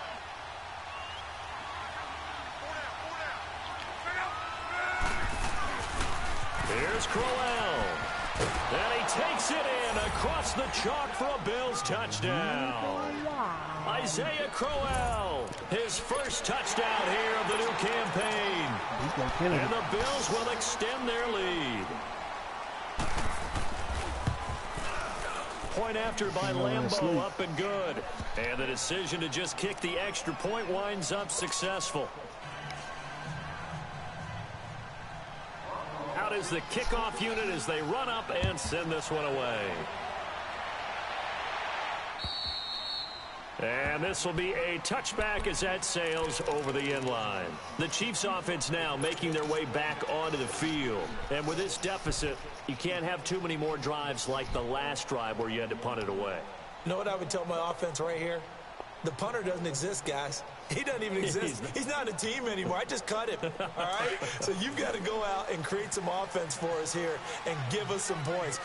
Here's Crowell. And he takes it in across the chalk for a Bills touchdown. Isaiah Crowell, his first touchdown here of the new campaign. And the Bills will extend their lead. Point after by Lambeau, up and good. And the decision to just kick the extra point winds up successful. Out is the kickoff unit as they run up and send this one away. And this will be a touchback as that sails over the end line. The Chiefs offense now making their way back onto the field. And with this deficit, you can't have too many more drives like the last drive where you had to punt it away. You know what I would tell my offense right here? The punter doesn't exist, guys. He doesn't even exist. He's not a team anymore. I just cut him, all right? So you've got to go out and create some offense for us here and give us some points.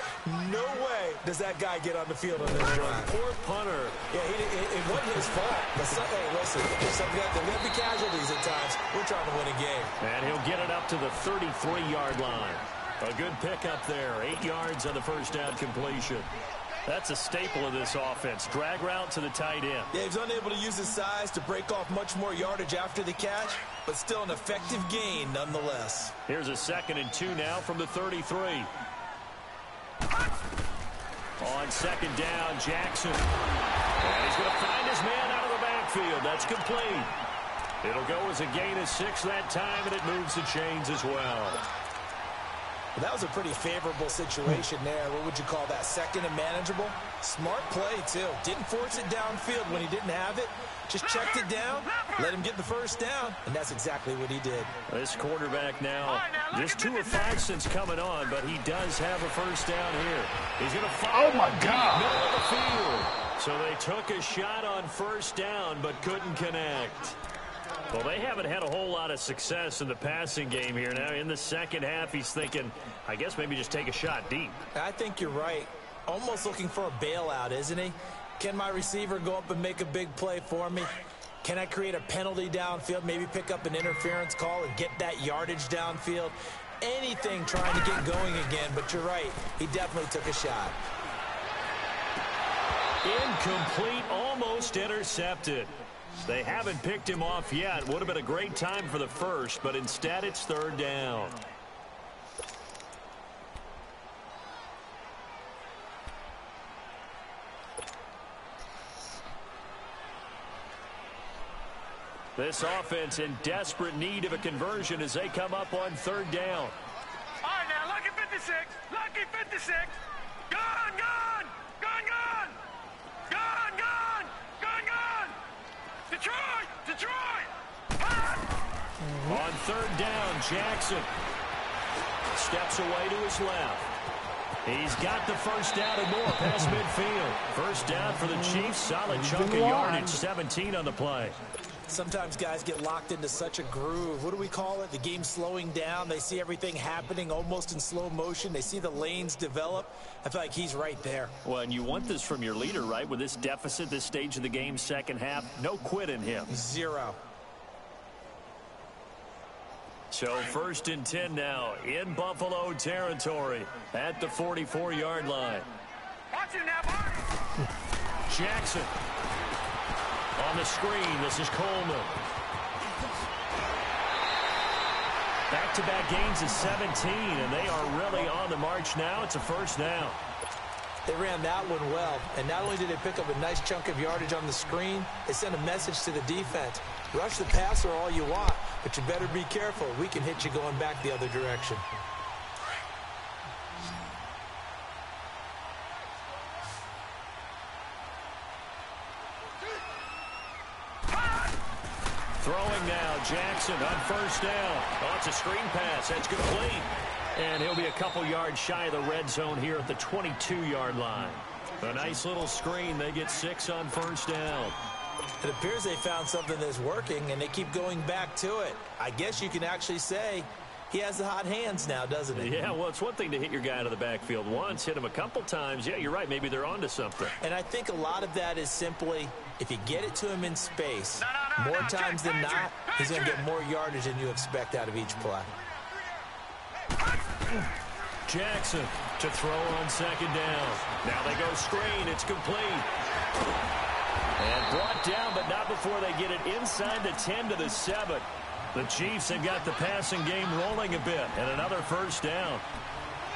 No way does that guy get on the field on this drive. Poor punter. Yeah, it wasn't his fault. But hey, listen, there'll be casualties at times. We're trying to win a game. And he'll get it up to the 33-yard line. A good pickup there. 8 yards on the first down completion. That's a staple of this offense. Drag route to the tight end. Yeah, he's unable to use his size to break off much more yardage after the catch, but still an effective gain nonetheless. Here's a 2nd and 2 now from the 33. On 2nd down, Jackson. And he's going to find his man out of the backfield. That's complete. It'll go as a gain of 6 that time, and it moves the chains as well. That was a pretty favorable situation there. What would you call that? 2nd and manageable? Smart play, too. Didn't force it downfield when he didn't have it. Just checked it down, let him get the first down, and that's exactly what he did. This quarterback now, just 2 of 5 since coming on, but he does have a first down here. He's going to fire deep middle of the field. So they took a shot on 1st down, but couldn't connect. Well, they haven't had a whole lot of success in the passing game here. Now, in the second half, he's thinking, I guess maybe just take a shot deep. I think you're right. Almost looking for a bailout, isn't he? Can my receiver go up and make a big play for me? Can I create a penalty downfield, maybe pick up an interference call and get that yardage downfield? Anything trying to get going again, but you're right. He definitely took a shot. Incomplete, almost intercepted. They haven't picked him off yet. Would have been a great time for the first, but instead it's 3rd down. This offense in desperate need of a conversion as they come up on 3rd down. All right, now, lucky 56. Lucky 56. Gone, gone. Gone, gone. Gone, gone. Gone, gone. Detroit. Detroit. On 3rd down, Jackson steps away to his left. He's got the first down and more past midfield. First down for the Chiefs. Solid chunk of yardage, 17 on the play. Sometimes guys get locked into such a groove. What do we call it? The game's slowing down. They see everything happening almost in slow motion. They see the lanes develop. I feel like he's right there. Well, and you want this from your leader, right? With this deficit, this stage of the game, second half, no quit in him. 0. So 1st and 10 now in Buffalo territory at the 44-yard line. Jackson on the screen. This is Coleman. Back-to-back gains of 17, and they are really on the march now. It's a first down. They ran that one well, and not only did they pick up a nice chunk of yardage on the screen, they sent a message to the defense. Rush the passer all you want, but you better be careful. We can hit you going back the other direction. Throwing now, Jackson on first down. Oh, it's a screen pass. That's complete. And he'll be a couple yards shy of the red zone here at the 22-yard line. A nice little screen. They get 6 on first down. It appears they found something that's working, and they keep going back to it. I guess you can actually say he has the hot hands now, doesn't he? Yeah, well, it's one thing to hit your guy out of the backfield once, hit him a couple times. Yeah, you're right. Maybe they're onto something. And I think a lot of that is simply if you get it to him in space, more times than not, he's going to get more yardage than you expect out of each play. Jackson to throw on second down. Now they go screen. It's complete. And brought down, but not before they get it inside the 10 to the 7. The Chiefs have got the passing game rolling a bit, and another first down.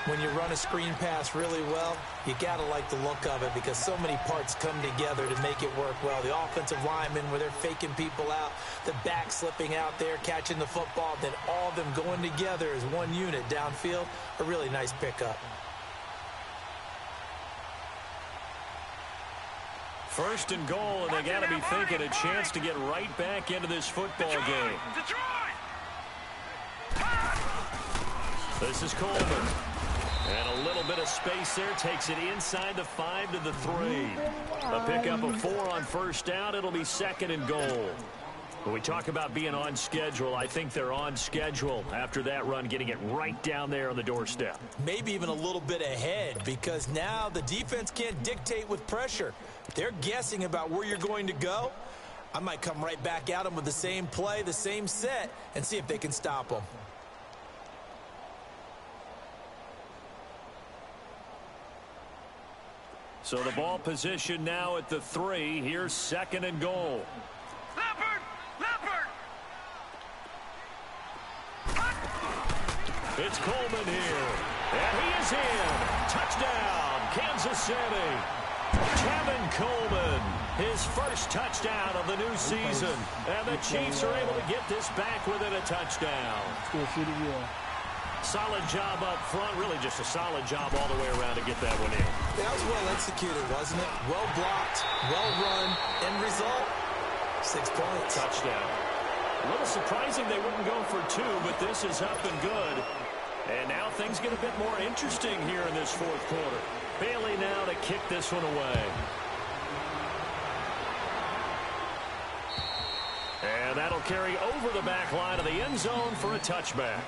When you run a screen pass really well, you got to like the look of it because so many parts come together to make it work well. The offensive linemen where they're faking people out, the back slipping out there, catching the football, then all of them going together as one unit downfield. A really nice pickup. First and goal, and they got to be thinking a chance to get right back into this football game. This is Coleman. And a little bit of space there. Takes it inside the 5 to the 3. A pickup of 4 on first down. It'll be 2nd and goal. When we talk about being on schedule, I think they're on schedule after that run, getting it right down there on the doorstep. Maybe even a little bit ahead because now the defense can't dictate with pressure. They're guessing about where you're going to go. I might come right back at them with the same play, the same set, and see if they can stop them. So the ball position now at the 3. Here's 2nd and goal. It's Coleman here. And he is in. Touchdown, Kansas City. Kevin Coleman, his first touchdown of the new season. And the Chiefs are able to get this back within a touchdown. Solid job up front. Really just a solid job all the way around to get that one in. That was well executed, wasn't it? Well blocked, well run. End result, 6 points. Touchdown. A little surprising they wouldn't go for 2, but this is up and good. And now things get a bit more interesting here in this 4th quarter. Bailey now to kick this one away. And that'll carry over the back line of the end zone for a touchback.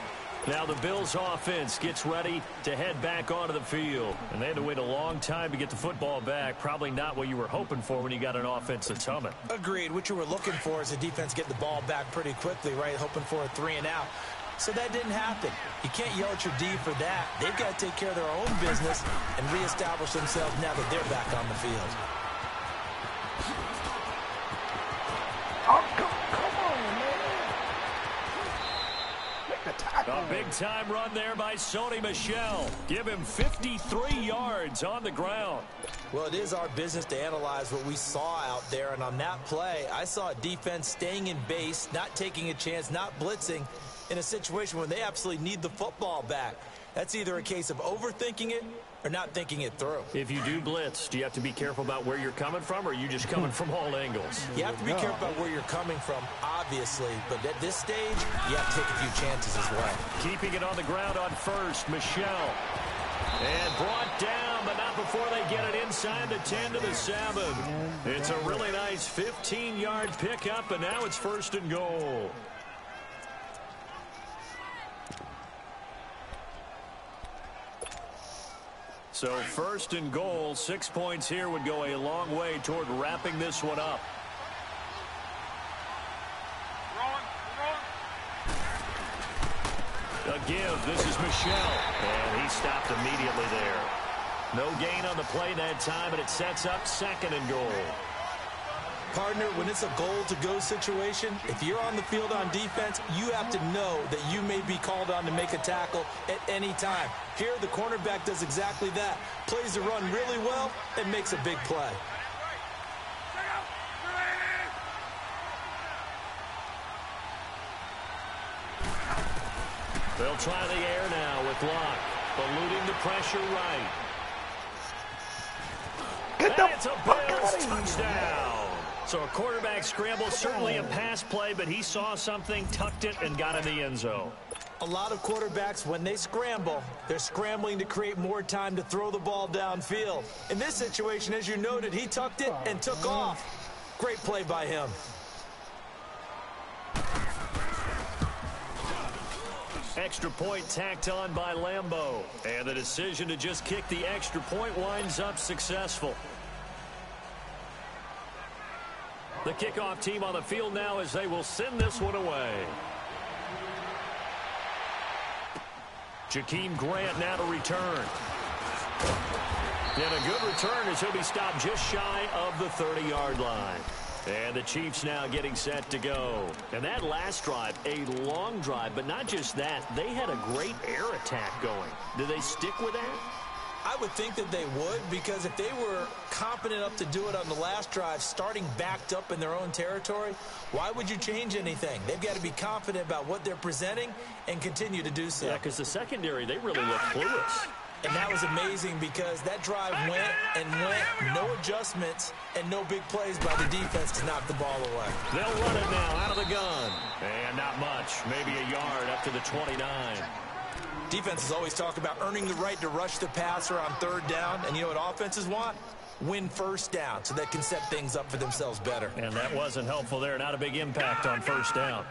Now the Bills offense gets ready to head back onto the field. And they had to wait a long time to get the football back. Probably not what you were hoping for when you got an offense that's humming. Agreed. What you were looking for is the defense get the ball back pretty quickly, right? Hoping for a 3 and out. So that didn't happen. You can't yell at your D for that. They've got to take care of their own business and reestablish themselves now that they're back on the field. Oh, come on, man. A big-time run there by Sony Michel. Give him 53 yards on the ground. Well, it is our business to analyze what we saw out there, and on that play, I saw a defense staying in base, not taking a chance, not blitzing, in a situation where they absolutely need the football back. That's either a case of overthinking it or not thinking it through. If you do blitz, do you have to be careful about where you're coming from, or are you just coming from all angles? You have to be careful about where you're coming from, obviously, but at this stage, you have to take a few chances as well. Keeping it on the ground on first, Michel. And brought down, but not before they get it inside the 10 to the 7. It's a really nice 15-yard pickup, and now it's 1st and goal. So 1st and goal, 6 points here would go a long way toward wrapping this one up. give. This is Michel. And he stopped immediately there. No gain on the play that time, and it sets up 2nd and goal. Partner, when it's a goal-to-go situation, if you're on the field on defense, you have to know that you may be called on to make a tackle at any time. Here, the cornerback does exactly that. Plays the run really well and makes a big play. They'll try the air now with Locke. Eluding the pressure right. And it's a Bills touchdown. So a quarterback scramble, certainly a pass play, but he saw something, tucked it, and got in the end zone. A lot of quarterbacks, when they scramble, they're scrambling to create more time to throw the ball downfield. In this situation, as you noted, he tucked it and took off. Great play by him. Extra point tacked on by Lambeau. And the decision to just kick the extra point winds up successful. The kickoff team on the field now as they will send this one away. Jakeem Grant now to return. And a good return as he'll be stopped just shy of the 30-yard line. And the Chiefs now getting set to go. And that last drive, a long drive, but not just that. They had a great air attack going. Do they stick with that? I would think that they would, because if they were confident enough to do it on the last drive, starting backed up in their own territory, why would you change anything? They've got to be confident about what they're presenting and continue to do so. Yeah, because the secondary, they really look clueless. And that was amazing because that drive went, no adjustments, and no big plays by the defense to knock the ball away. They'll run it now out of the gun. And not much, maybe a yard up to the 29. Defenses always talk about earning the right to rush the passer on 3rd down. And you know what offenses want? Win 1st down so they can set things up for themselves better. And that wasn't helpful there. Not a big impact on 1st down.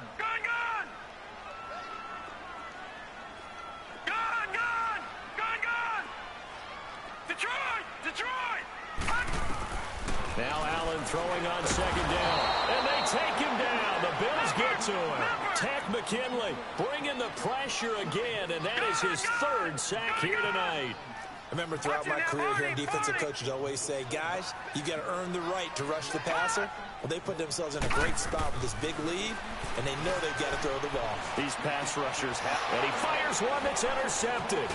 Now Allen throwing on 2nd down. And they take him down. The Bills get to him. Tech McKinley bringing the pressure again, and that is his 3rd sack here tonight. I remember throughout my career hearing defensive coaches always say, guys, you got to earn the right to rush the passer. Well, they put themselves in a great spot with this big lead, and they know they've got to throw the ball. These pass rushers have, and he fires one that's intercepted.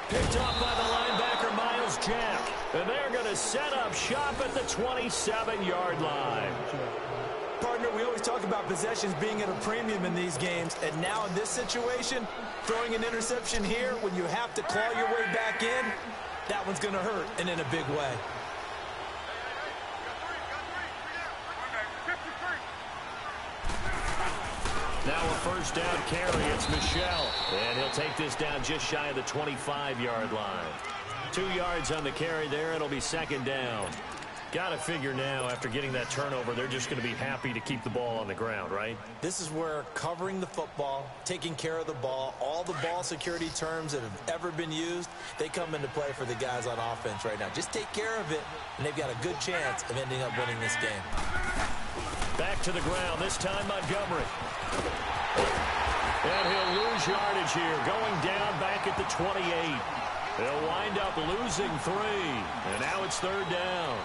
Picked up by the linebacker, Miles Jack. And they're going to set up shop at the 27-yard line. Partner, we always talk about possessions being at a premium in these games. And now in this situation, throwing an interception here when you have to claw your way back in, that one's going to hurt, and in a big way. Now a 1st down carry. It's Michel. And he'll take this down just shy of the 25-yard line. 2 yards on the carry there. It'll be 2nd down. Got to figure now, after getting that turnover, they're just going to be happy to keep the ball on the ground, right? This is where covering the football, taking care of the ball, all the ball security terms that have ever been used, they come into play for the guys on offense right now. Just take care of it, and they've got a good chance of ending up winning this game. Back to the ground, this time Montgomery. And he'll lose yardage here, going down back at the 28. They'll wind up losing 3, and now it's 3rd down.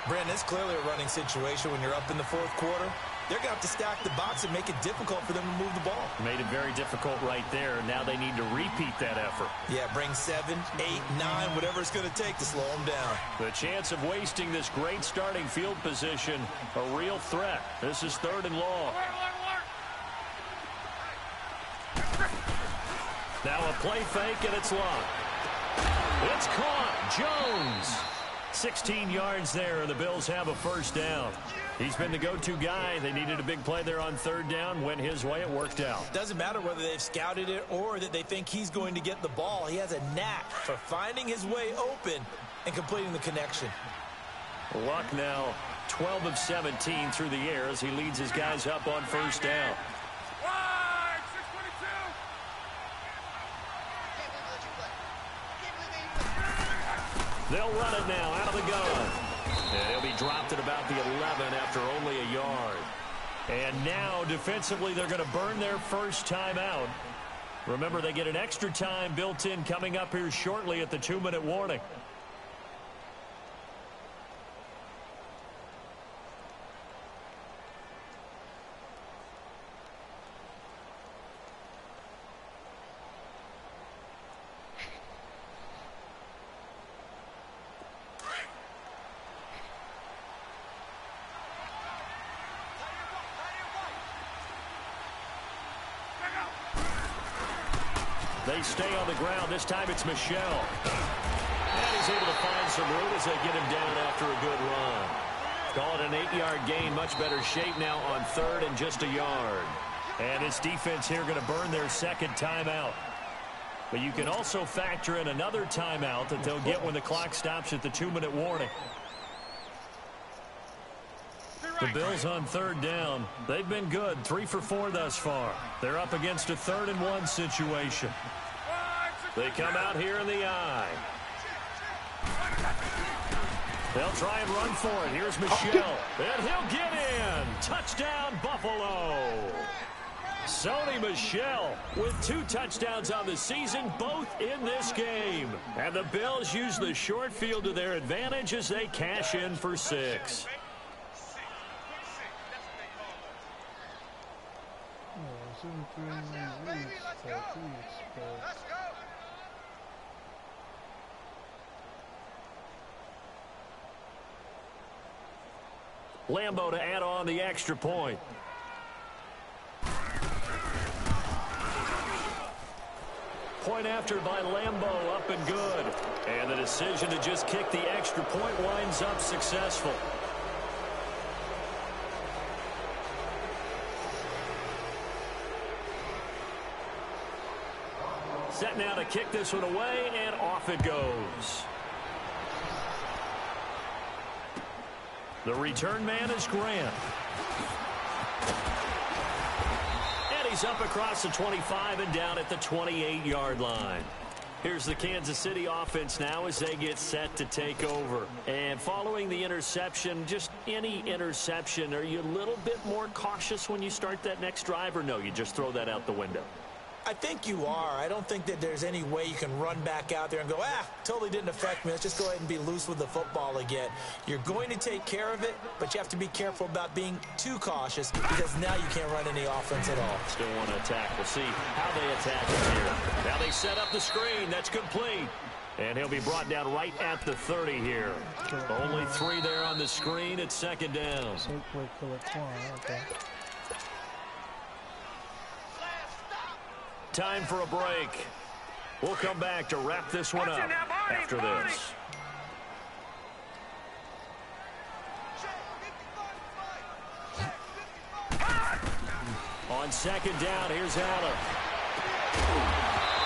Brandon, it's clearly a running situation when you're up in the 4th quarter. They're going to have to stack the box and make it difficult for them to move the ball. Made it very difficult right there. Now they need to repeat that effort. Yeah, bring 7, 8, 9, whatever it's going to take to slow them down. The chance of wasting this great starting field position, a real threat. This is 3rd and long. Now a play fake, and it's locked. It's caught. Jones. 16 yards there, and the Bills have a 1st down. He's been the go-to guy. They needed a big play there on 3rd down. Went his way. It worked out. Doesn't matter whether they've scouted it or that they think he's going to get the ball. He has a knack for finding his way open and completing the connection. Luck now 12 of 17 through the air as he leads his guys up on 1st down. They'll run it now out of the gun. And he'll be dropped at about the 11 after only a yard. And now, defensively, they're going to burn their first time out. Remember, they get an extra time built in coming up here shortly at the 2-minute warning. They stay on the ground. This time it's Michel. And he's able to find some room as they get him down after a good run. Call it an 8-yard gain. Much better shape now on 3rd and just a yard. And this defense here going to burn their second timeout. But you can also factor in another timeout that they'll get when the clock stops at the 2-minute warning. The Bills on 3rd down. They've been good. 3 for 4 thus far. They're up against a 3rd and 1 situation. They come out here in the I. They'll try and run for it. Here's Michel. And he'll get in. Touchdown, Buffalo. Sony Michel with 2 touchdowns on the season, both in this game. And the Bills use the short field to their advantage as they cash in for 6. Lambo to add on the extra point. Point after by Lambo, up and good. And the decision to just kick the extra point winds up successful. Set now to kick this one away, and off it goes. The return man is Grant. And he's up across the 25 and down at the 28-yard line. Here's the Kansas City offense now as they get set to take over. And following the interception, just any interception, are you a little bit more cautious when you start that next drive, or no, you just throw that out the window? I think you are. I don't think that there's any way you can run back out there and go, totally didn't affect me. Let's just go ahead and be loose with the football again. You're going to take care of it, but you have to be careful about being too cautious because now you can't run any offense at all. Still want to attack. We'll see how they attack it here. Now they set up the screen. That's complete. And he'll be brought down right at the 30 here. Only 3 there on the screen at 2nd down. Time for a break. We'll come back to wrap this one up after this. On 2nd down, here's Allen.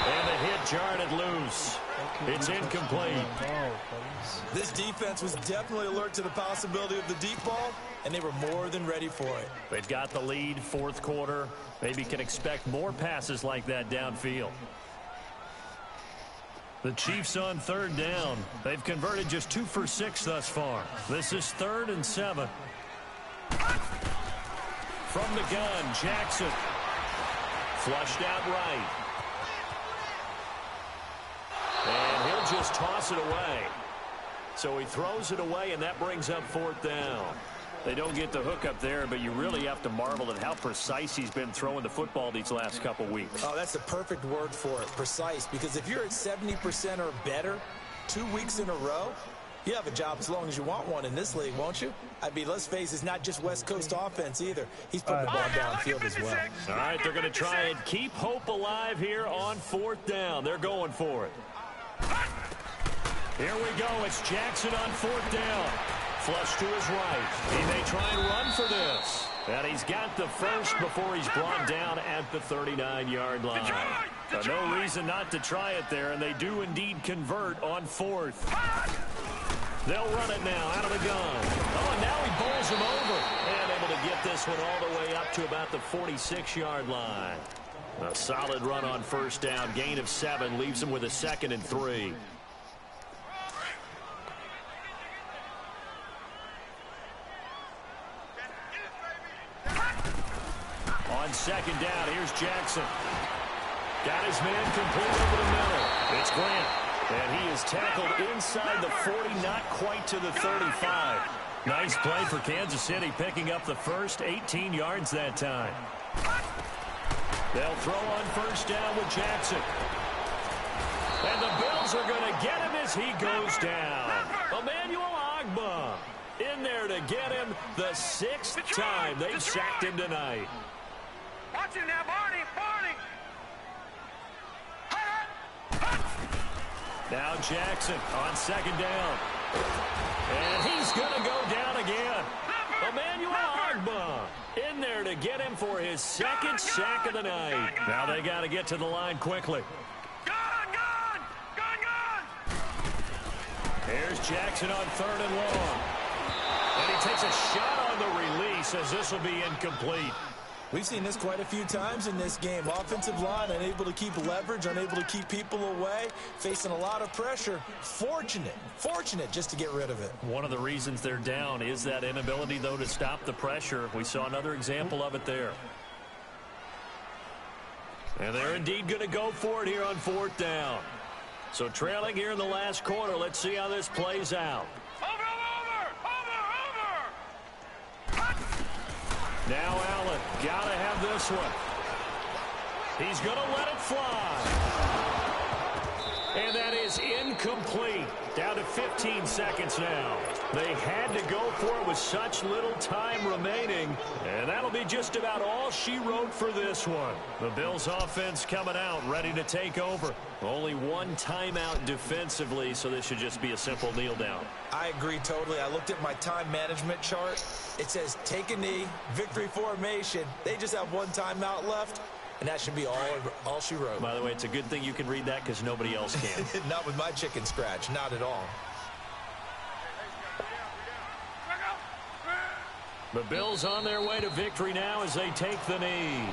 And the hit jarred it loose. It's incomplete. This defense was definitely alert to the possibility of the deep ball, and they were more than ready for it. They've got the lead, 4th quarter. Maybe can expect more passes like that downfield. The Chiefs on 3rd down. They've converted just 2 for 6 thus far. This is 3rd and 7. From the gun, Jackson. Flushed out right. And he'll just toss it away. So he throws it away, and that brings up 4th down. They don't get the hook up there, but you really have to marvel at how precise he's been throwing the football these last couple weeks. Oh, that's the perfect word for it, precise, because if you're at 70% or better 2 weeks in a row, you have a job as long as you want one in this league, won't you? I mean, let's face it, it's not just West Coast offense either. He's putting the ball downfield as well. All right, they're going to try and keep hope alive here on 4th down. They're going for it. Here we go. It's Jackson on 4th down. Flush to his right. He may try and run for this. And he's got the first before he's brought down at the 39-yard line. No reason not to try it there, and they do indeed convert on 4th. They'll run it now out of the gun. Oh, and now he bowls him over. And able to get this one all the way up to about the 46-yard line. A solid run on 1st down. Gain of 7 leaves him with a 2nd and 3. On 2nd down, here's Jackson. Got his man complete over the middle. It's Grant. And he is tackled inside the 40, not quite to the 35. Nice play for Kansas City, picking up the first 18 yards that time. They'll throw on first down with Jackson. And the Bills are going to get him as he goes down. Emmanuel Ogbah in there to get him the 6th time they've sacked him tonight. Watch him now, Barney. Now Jackson on second down. And he's going to go down again. Emmanuel Ogbah in there to get him for his 2nd sack of the night. Now they got to get to the line quickly. Gone! Here's Jackson on 3rd and long. And he takes a shot on the release as this will be incomplete. We've seen this quite a few times in this game. Offensive line unable to keep leverage, unable to keep people away, facing a lot of pressure. Fortunate just to get rid of it. One of the reasons they're down is that inability, though, to stop the pressure. We saw another example of it there. And they're indeed going to go for it here on 4th down. So trailing here in the last quarter, let's see how this plays out. Now Allen, gotta have this one. He's gonna let it fly. And that is incomplete. Down to 15 seconds now. They had to go for it with such little time remaining. And that'll be just about all she wrote for this one. The Bills offense coming out, ready to take over. Only one timeout defensively, so this should just be a simple kneel down. I agree totally. I looked at my time management chart. It says take a knee, victory formation. They just have one timeout left. And that should be all she wrote. By the way, it's a good thing you can read that because nobody else can. Not with my chicken scratch. Not at all. The Bills on their way to victory now as they take the knee.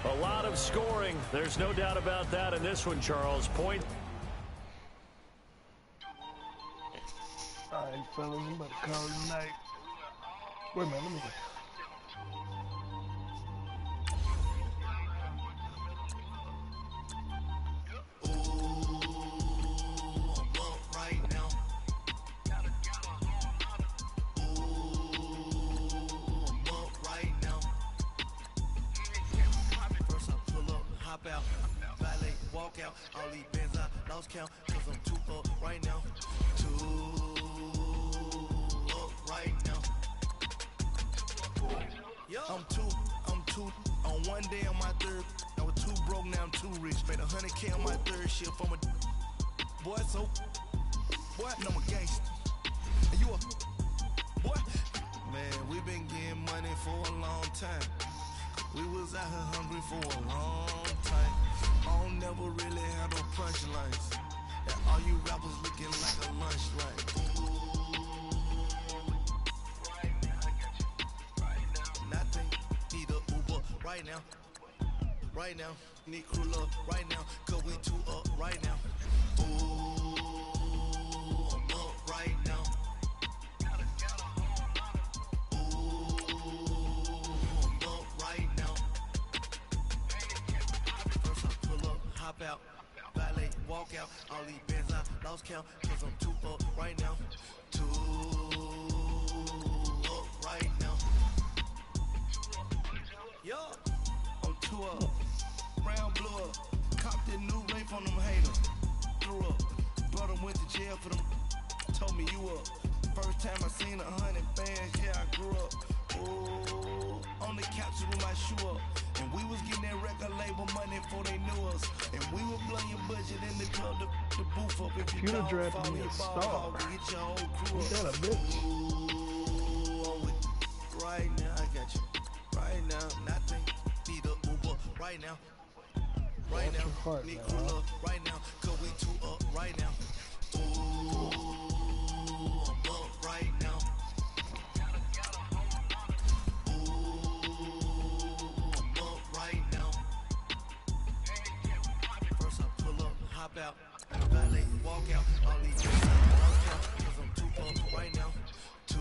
A lot of scoring. There's no doubt about that in this one, Charles. Point. All right, fellas, I'm about to call it a night. Wait a minute, let me go. Out, valet, walk out, all these bands I lost count, cause I'm 2 up right now. 2 up right now. I'm two on one day on my 3rd. I was 2 broke, now I'm 2 rich. Made 100K on my 3rd shift. I'm a boy, so boy, and I'm a gangster. And you a boy? Man, we been getting money for a long time. We was out here hungry for a long time. I don't never really have no punchlines. And all you rappers looking like a lunch line. Nothing, need a Uber right now. Need crew love right now, cause we 2 up right now. Ooh, I'm up right now. Hop out, valet, walk out, all these bands I lost count, cause I'm 2 up right now. 2 up right now. Yo, I'm 2 up, round blew up, copped that new rape on them haters. Threw up, brought them, went to jail for them, told me you up. First time I seen 100 bands, yeah, I grew up. Ooh, on the couch with my shoe up. And we was getting that record label money before they knew us. And we were blowing your budget in the club, the booth up. If you don't follow me a star, get your whole crew up. That a bitch. Ooh, right now, I got you. Right now, nothing. Need a Uber right now. Right now, need crew love right now. Cause we 2 up right now. Ooh, I'm up right now. out. Valet, walk out. All these things cause I'm too up right now. Too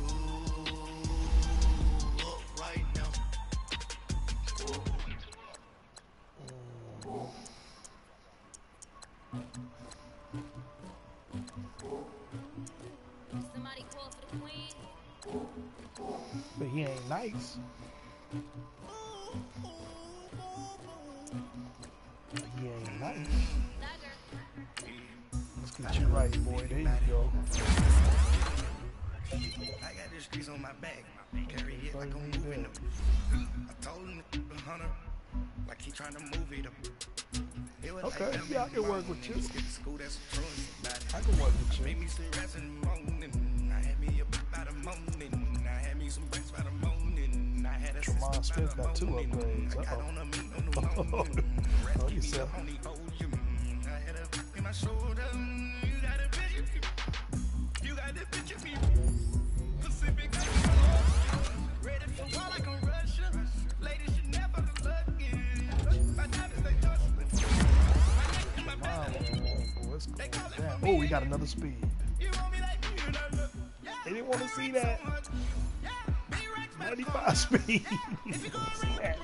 up right now. Somebody call for the queen. But he ain't nice. He ain't nice. Let's get you right, boy. There you go. I got the streets on my back. Carry it like I'm moving them. I told him to the hunter like he trying to move it up. Okay, yeah, I can work with you. School, that's I can work with you. Made me some rest in the morning. I had me up by the morning. I had me some breaks by the morning. I had a Tremont Smith got 2 upgrades. Oh, you said. I had a in my shoulder. You got a picture. You got the picture me. Pacific. Ready for war like I'm Russian. Ladies should never look in. My diamonds they tussling. My neck and my back. Oh, we got another speed. They didn't want to see that. 95 speed. You didn't want to see that.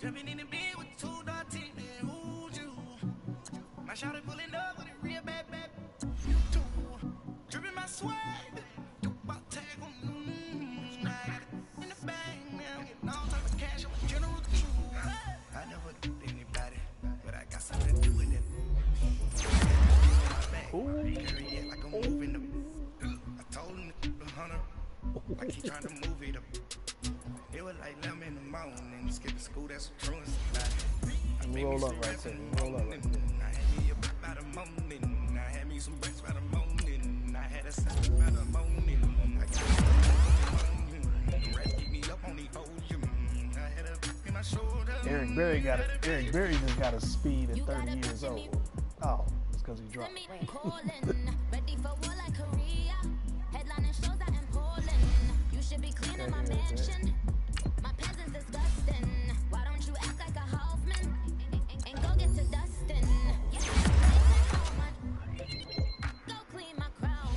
Jumping in the bed with 2 dots in there, who's you? My shawty pulling up with a real bad you too. Dripping my swag, about tag on I got it in the bag now, getting all type of cash, I'm a general too. I never did anybody, but I got something to do with it. On my back, carry it like I'm moving them. I told him to the hunter, like he trying to move it up. It was like 11 in the morning, skip school, that's truancy. Roll up right quick. Roll up right quick. I had me up by the morning. I had me some breaks by the morning. I had a sister by the morning. I got the rest keep me up on the ocean. I had a in my shoulder. Eric Berry just got a speed at 30 years old. Oh, it's because he dropped. Ready for war like Korea. Headlining shows out in Poland. You should be cleaning my mansion. My peasants disgusting. Why don't you act like a Hoffman and go get to Dustin? Yeah, go clean my crown.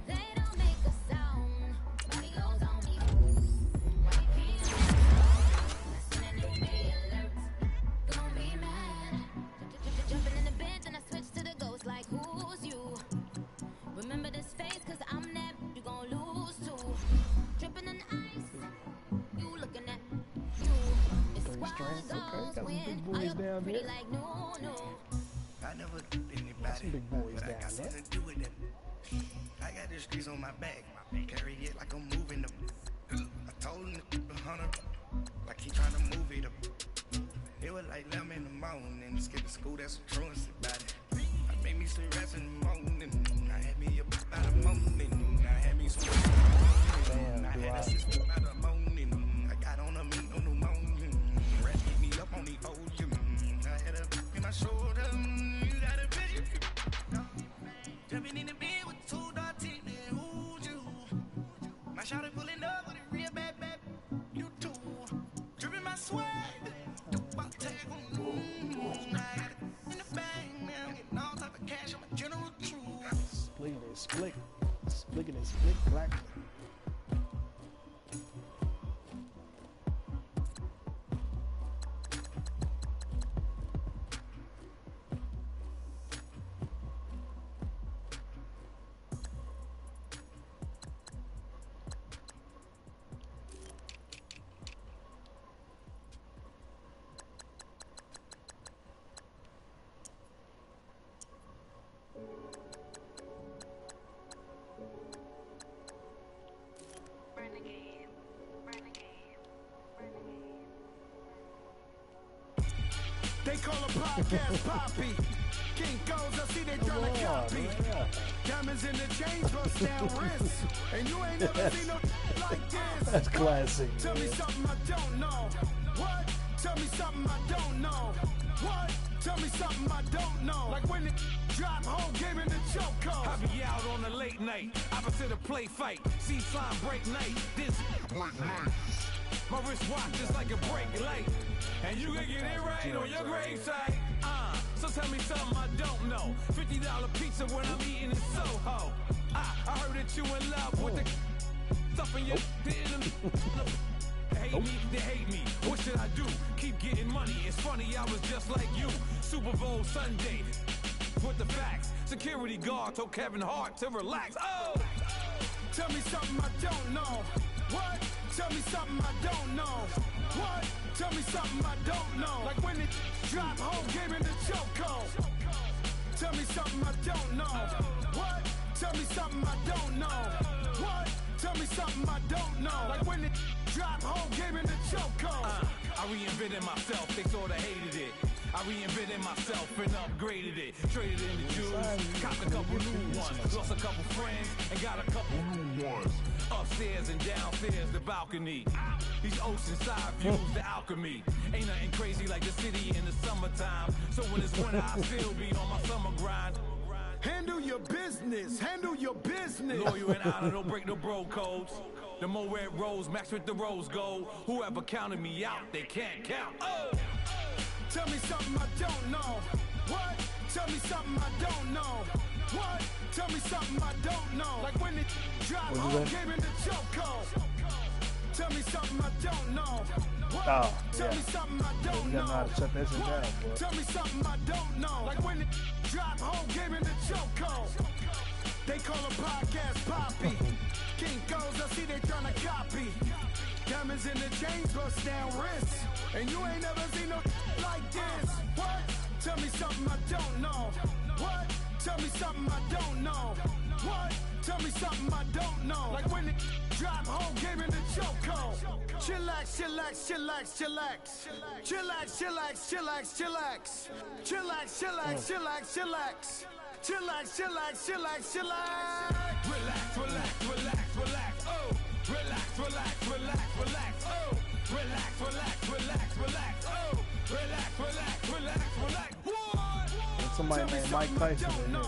They don't make a sound. Body goes on me. Gonna be mad. Jumping in the bench and I switch to the ghost like who's you? Remember this face cause I'm that you gon' lose too. Dripping in ice, you looking at you. It's squad goes when all your pretty like no. I never did anybody, but I got something to do with it. I got the streets on my back, carry it like I'm moving them. I told him to the hunter, like he trying to move it up. It was like 11 in the morning, skip school, that's truancy about it. I made me some rest in the morning. I had me up by the morning. I had me some I had a sister by the morning. I got on a meat on the morning. Rest keep me up on the ocean. I had a in my shoulder. You got a picture. Jumping in the bed with 2 dots in there. Who's you? My shawty pulling up with a real bad you too. Dripping my swag. About tag on I got it in the bag now. Getting all type of cash. I'm a general true. Split. Split, black. They call a podcast Poppy. King goes, I see they trying to copy. Diamonds in the chains, bust down wrists. And you ain't never seen no like this. That's classic. Tell me something I don't know. What? Tell me something I don't know. What? Tell me something I don't know. Like when it drop home, game in the chokehold. I be out on a late night, opposite a play fight. See slime break night, this break night. My wrist watch is like a brake light. And you can get it right on your gravesite. So tell me something I don't know. $50 pizza when I'm eating in Soho. I heard that you in love with the stuff in your hate me, they hate me. What should I do? Keep getting money. It's funny, I was just like you. Super Bowl Sunday with the facts. Security guard told Kevin Hart to relax. Oh! Tell me something I don't know. What? Tell me something I don't know. What? Tell me something I don't know. Like when it drop home, game in the chokehold. Tell me something I don't know. What? Tell me something I don't know. What? Tell me something I don't know. Like when it drop home, game in the chokehold. I reinvented myself, they sorta hated it. I reinvented myself and upgraded it. Traded in the Jews, copped a couple new ones. Lost a couple friends and got a couple new ones. Upstairs and downstairs, the balcony. These oceanside views, the alchemy. Ain't nothing crazy like the city in the summertime. So when it's winter, I still be on my summer grind. Handle your business, handle your business. Loyal and honor, don't break no bro codes. The more red rose, match with the rose gold. Whoever counted me out, they can't count. Oh! Tell me something I don't know. What? Tell me something I don't know. What? Tell me something I don't know. Like when it drop home, game in the chokehold. Tell me something I don't know. What? Oh, tell me something I don't know. You gotta know how to shut that shit down, boy. Tell me something I don't know. Like when it drop home, game in the chokehold. They call a podcast Poppy. King goes, I see they tryna copy. Diamonds in the chains, bust down wrists. And you ain't never seen no like this. What? Tell me something I don't know. What? Tell me something I don't know. What? Tell me something I don't know. Like when it drop home, game in the chokehold. Chillax, chillax, chillax, chillax. Chillax, chillax, chillax, chillax. Chillax, chillax, chillax, chillax. Chillax, chillax, chillax, chillax. Relax, relax, relax, relax. Oh! Relax, relax, relax, relax. Oh! Relax, relax, relax, relax. Oh! Relax, relax, relax, relax. What? And somebody named Mike Tyson in here.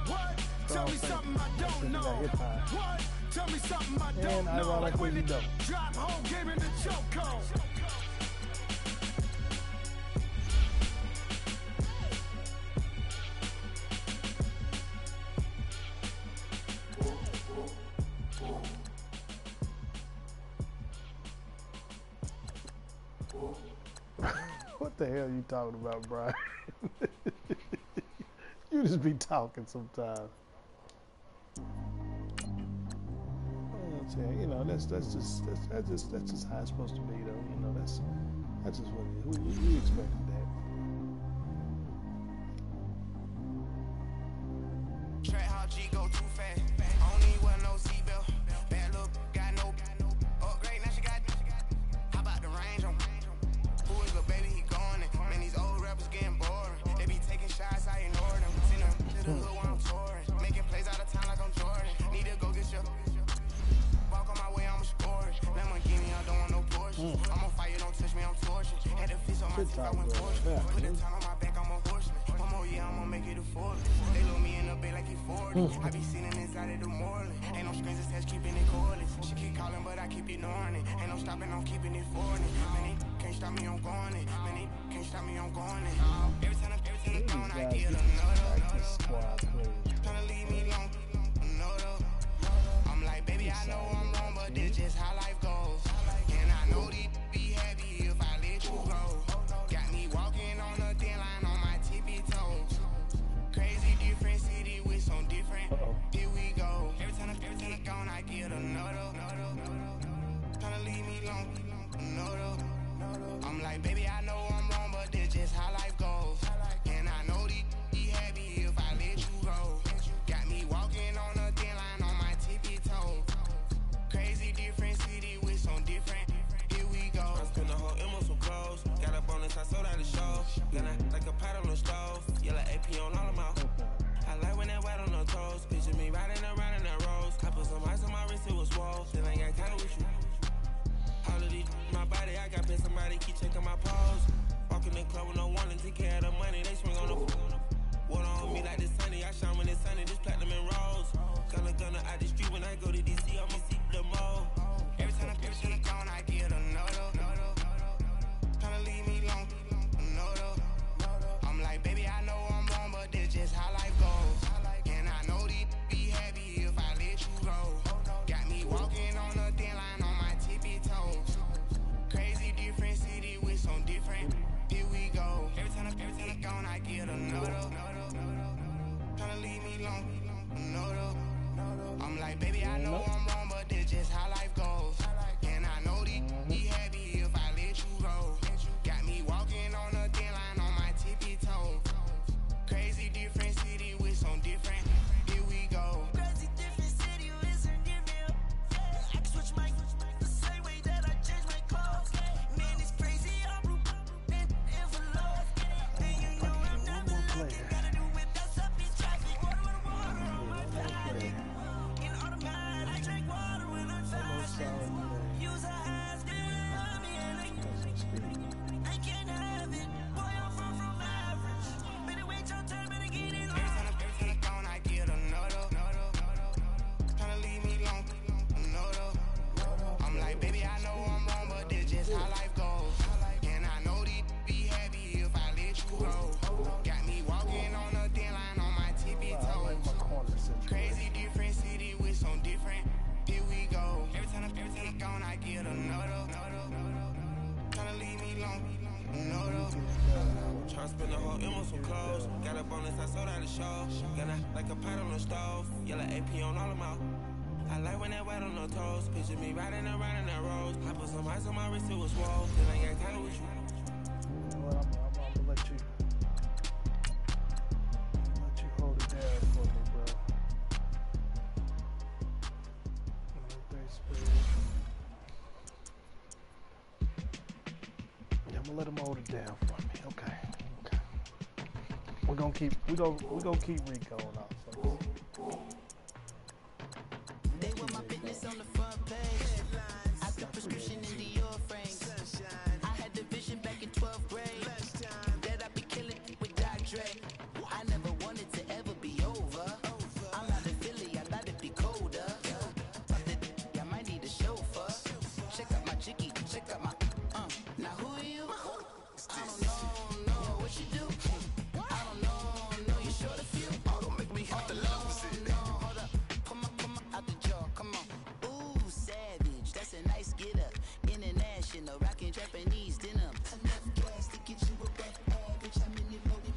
What? Tell me something I don't know. What? Tell me something I don't know. And ironically, you don't. Drop home, game in the chokehold. What the hell are you talking about, Brian? You just be talking sometimes. You know, that's just how it's supposed to be, though. You know, that's just what it is. We expected that. Track how G go too fast. I don't need wear no seatbelt. Bad look, got no upgrade. Now she got. How about the range on? Who is the baby? He going in. Man, these old rappers getting boring. They be taking shots, I ignore them. Seen them to the hood while I'm touring. Making plays out of time like I'm Jordan. Need to go get your. Walk on my way, I'ma score it. Lamborghini, I don't want no Porsche. I'm on fire, don't touch me, I'm tortured. Had the fist on my teeth, I went torture. Put the time on my back, I'm a horseman. One more year, I'ma make it affordable. They load me in the bay like he 40. I be seen inside of the Moreland. Ain't no strings attached, keeping it cordless. She keep calling, but I keep ignoring it. Ain't no stopping, I'm keeping it for it. Man, they can't stop me, I'm going it. Man, they can't stop me, I'm going it. Every time I'm gone, I get another. Tryna leave me alone, another. I'm like, baby, I know I'm wrong, but this just how life goes. And I know these be happy if I let you go. Got me walking on the thin line on my tippy toes. Crazy different city with some different. Here we go. Every time I'm gone, I get another. Tryna leave me alone, another. I'm like, baby, I know I'm wrong, but this just how life goes. And I know these be happy if I let you go. Got me walking on the thin line on my tippy toes. Crazy different city with some different. Here we go. I spent the whole M on some clothes. Got a bonus, I sold out the show. Gonna like a pot on the stove. Yellow AP on all of my. I like when that white on the toes. Picture me riding around in that rose. I put some ice on my wrist, it was swole. Then I got tired with you. All of these, my body, I got paid somebody keep checking my pose. Walking in the club with no warning, take care of the money, they the whole M on some clothes. Got a bonus, I sold out the show. Gonna like a pot on the stove. Yellow AP on all of my. I like when that wet on the toes. Picture me riding around in that rose. I put some ice on my wrist, it was swole. Then I got tired with you. I'm gonna let you hold it down for me, bro. Yeah, I'm gonna let him hold it down for me. Okay. We're gonna keep Rico on our folks. They want my business on the front page. I took prescription in Dior frames. I had the vision back in 12th grade that I'd be killing with Dr. Dre. I never wanted to ever be over. I'm out of Philly, I thought it'd be colder. I might need a chauffeur. Check out my chicky, check out my now who are you? I don't know what you do. I don't know you short a few. Oh, don't make me hit the love. No, hold up. Come on, out the jaw, come on. Ooh, savage, that's a nice get up. International, rockin' Japanese denim. Enough gas to get you above average. How many loaded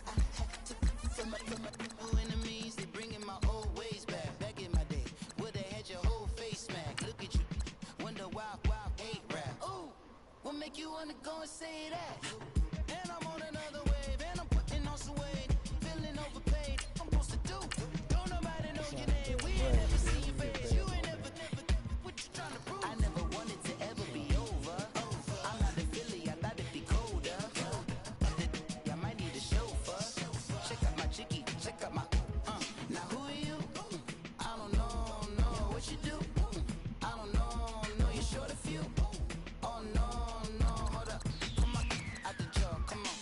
I had to from my enemies, they bringing my old ways back. Back in my day, would've had your whole face smacked. Look at you, wonder why hate rap. Ooh, what make you wanna go and say that? And I'm on another wave, and I'm putting on some weight. Feeling overpaid, I'm supposed to do. Don't nobody know your name, we ain't never seen your face. You ain't never, what you trying to prove? I never wanted to ever be over. I'm out of Philly, I thought it'd be colder. I might need a chauffeur. Check out my chicky, check out my, now who are you? I don't know what you do. I don't know you're short a few. Oh no, hold up. Come on, out the jaw, come on.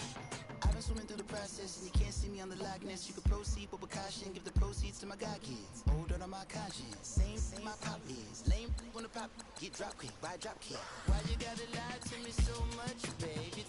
I've been swimming through the process and you can't see me on the Loch Ness. You can proceed with precaution, give the proceeds to my god kids. Older on my conscience, same my pop is. Lame when the pop get drop quick, why drop kick? Why you gotta lie to me so much, babe? You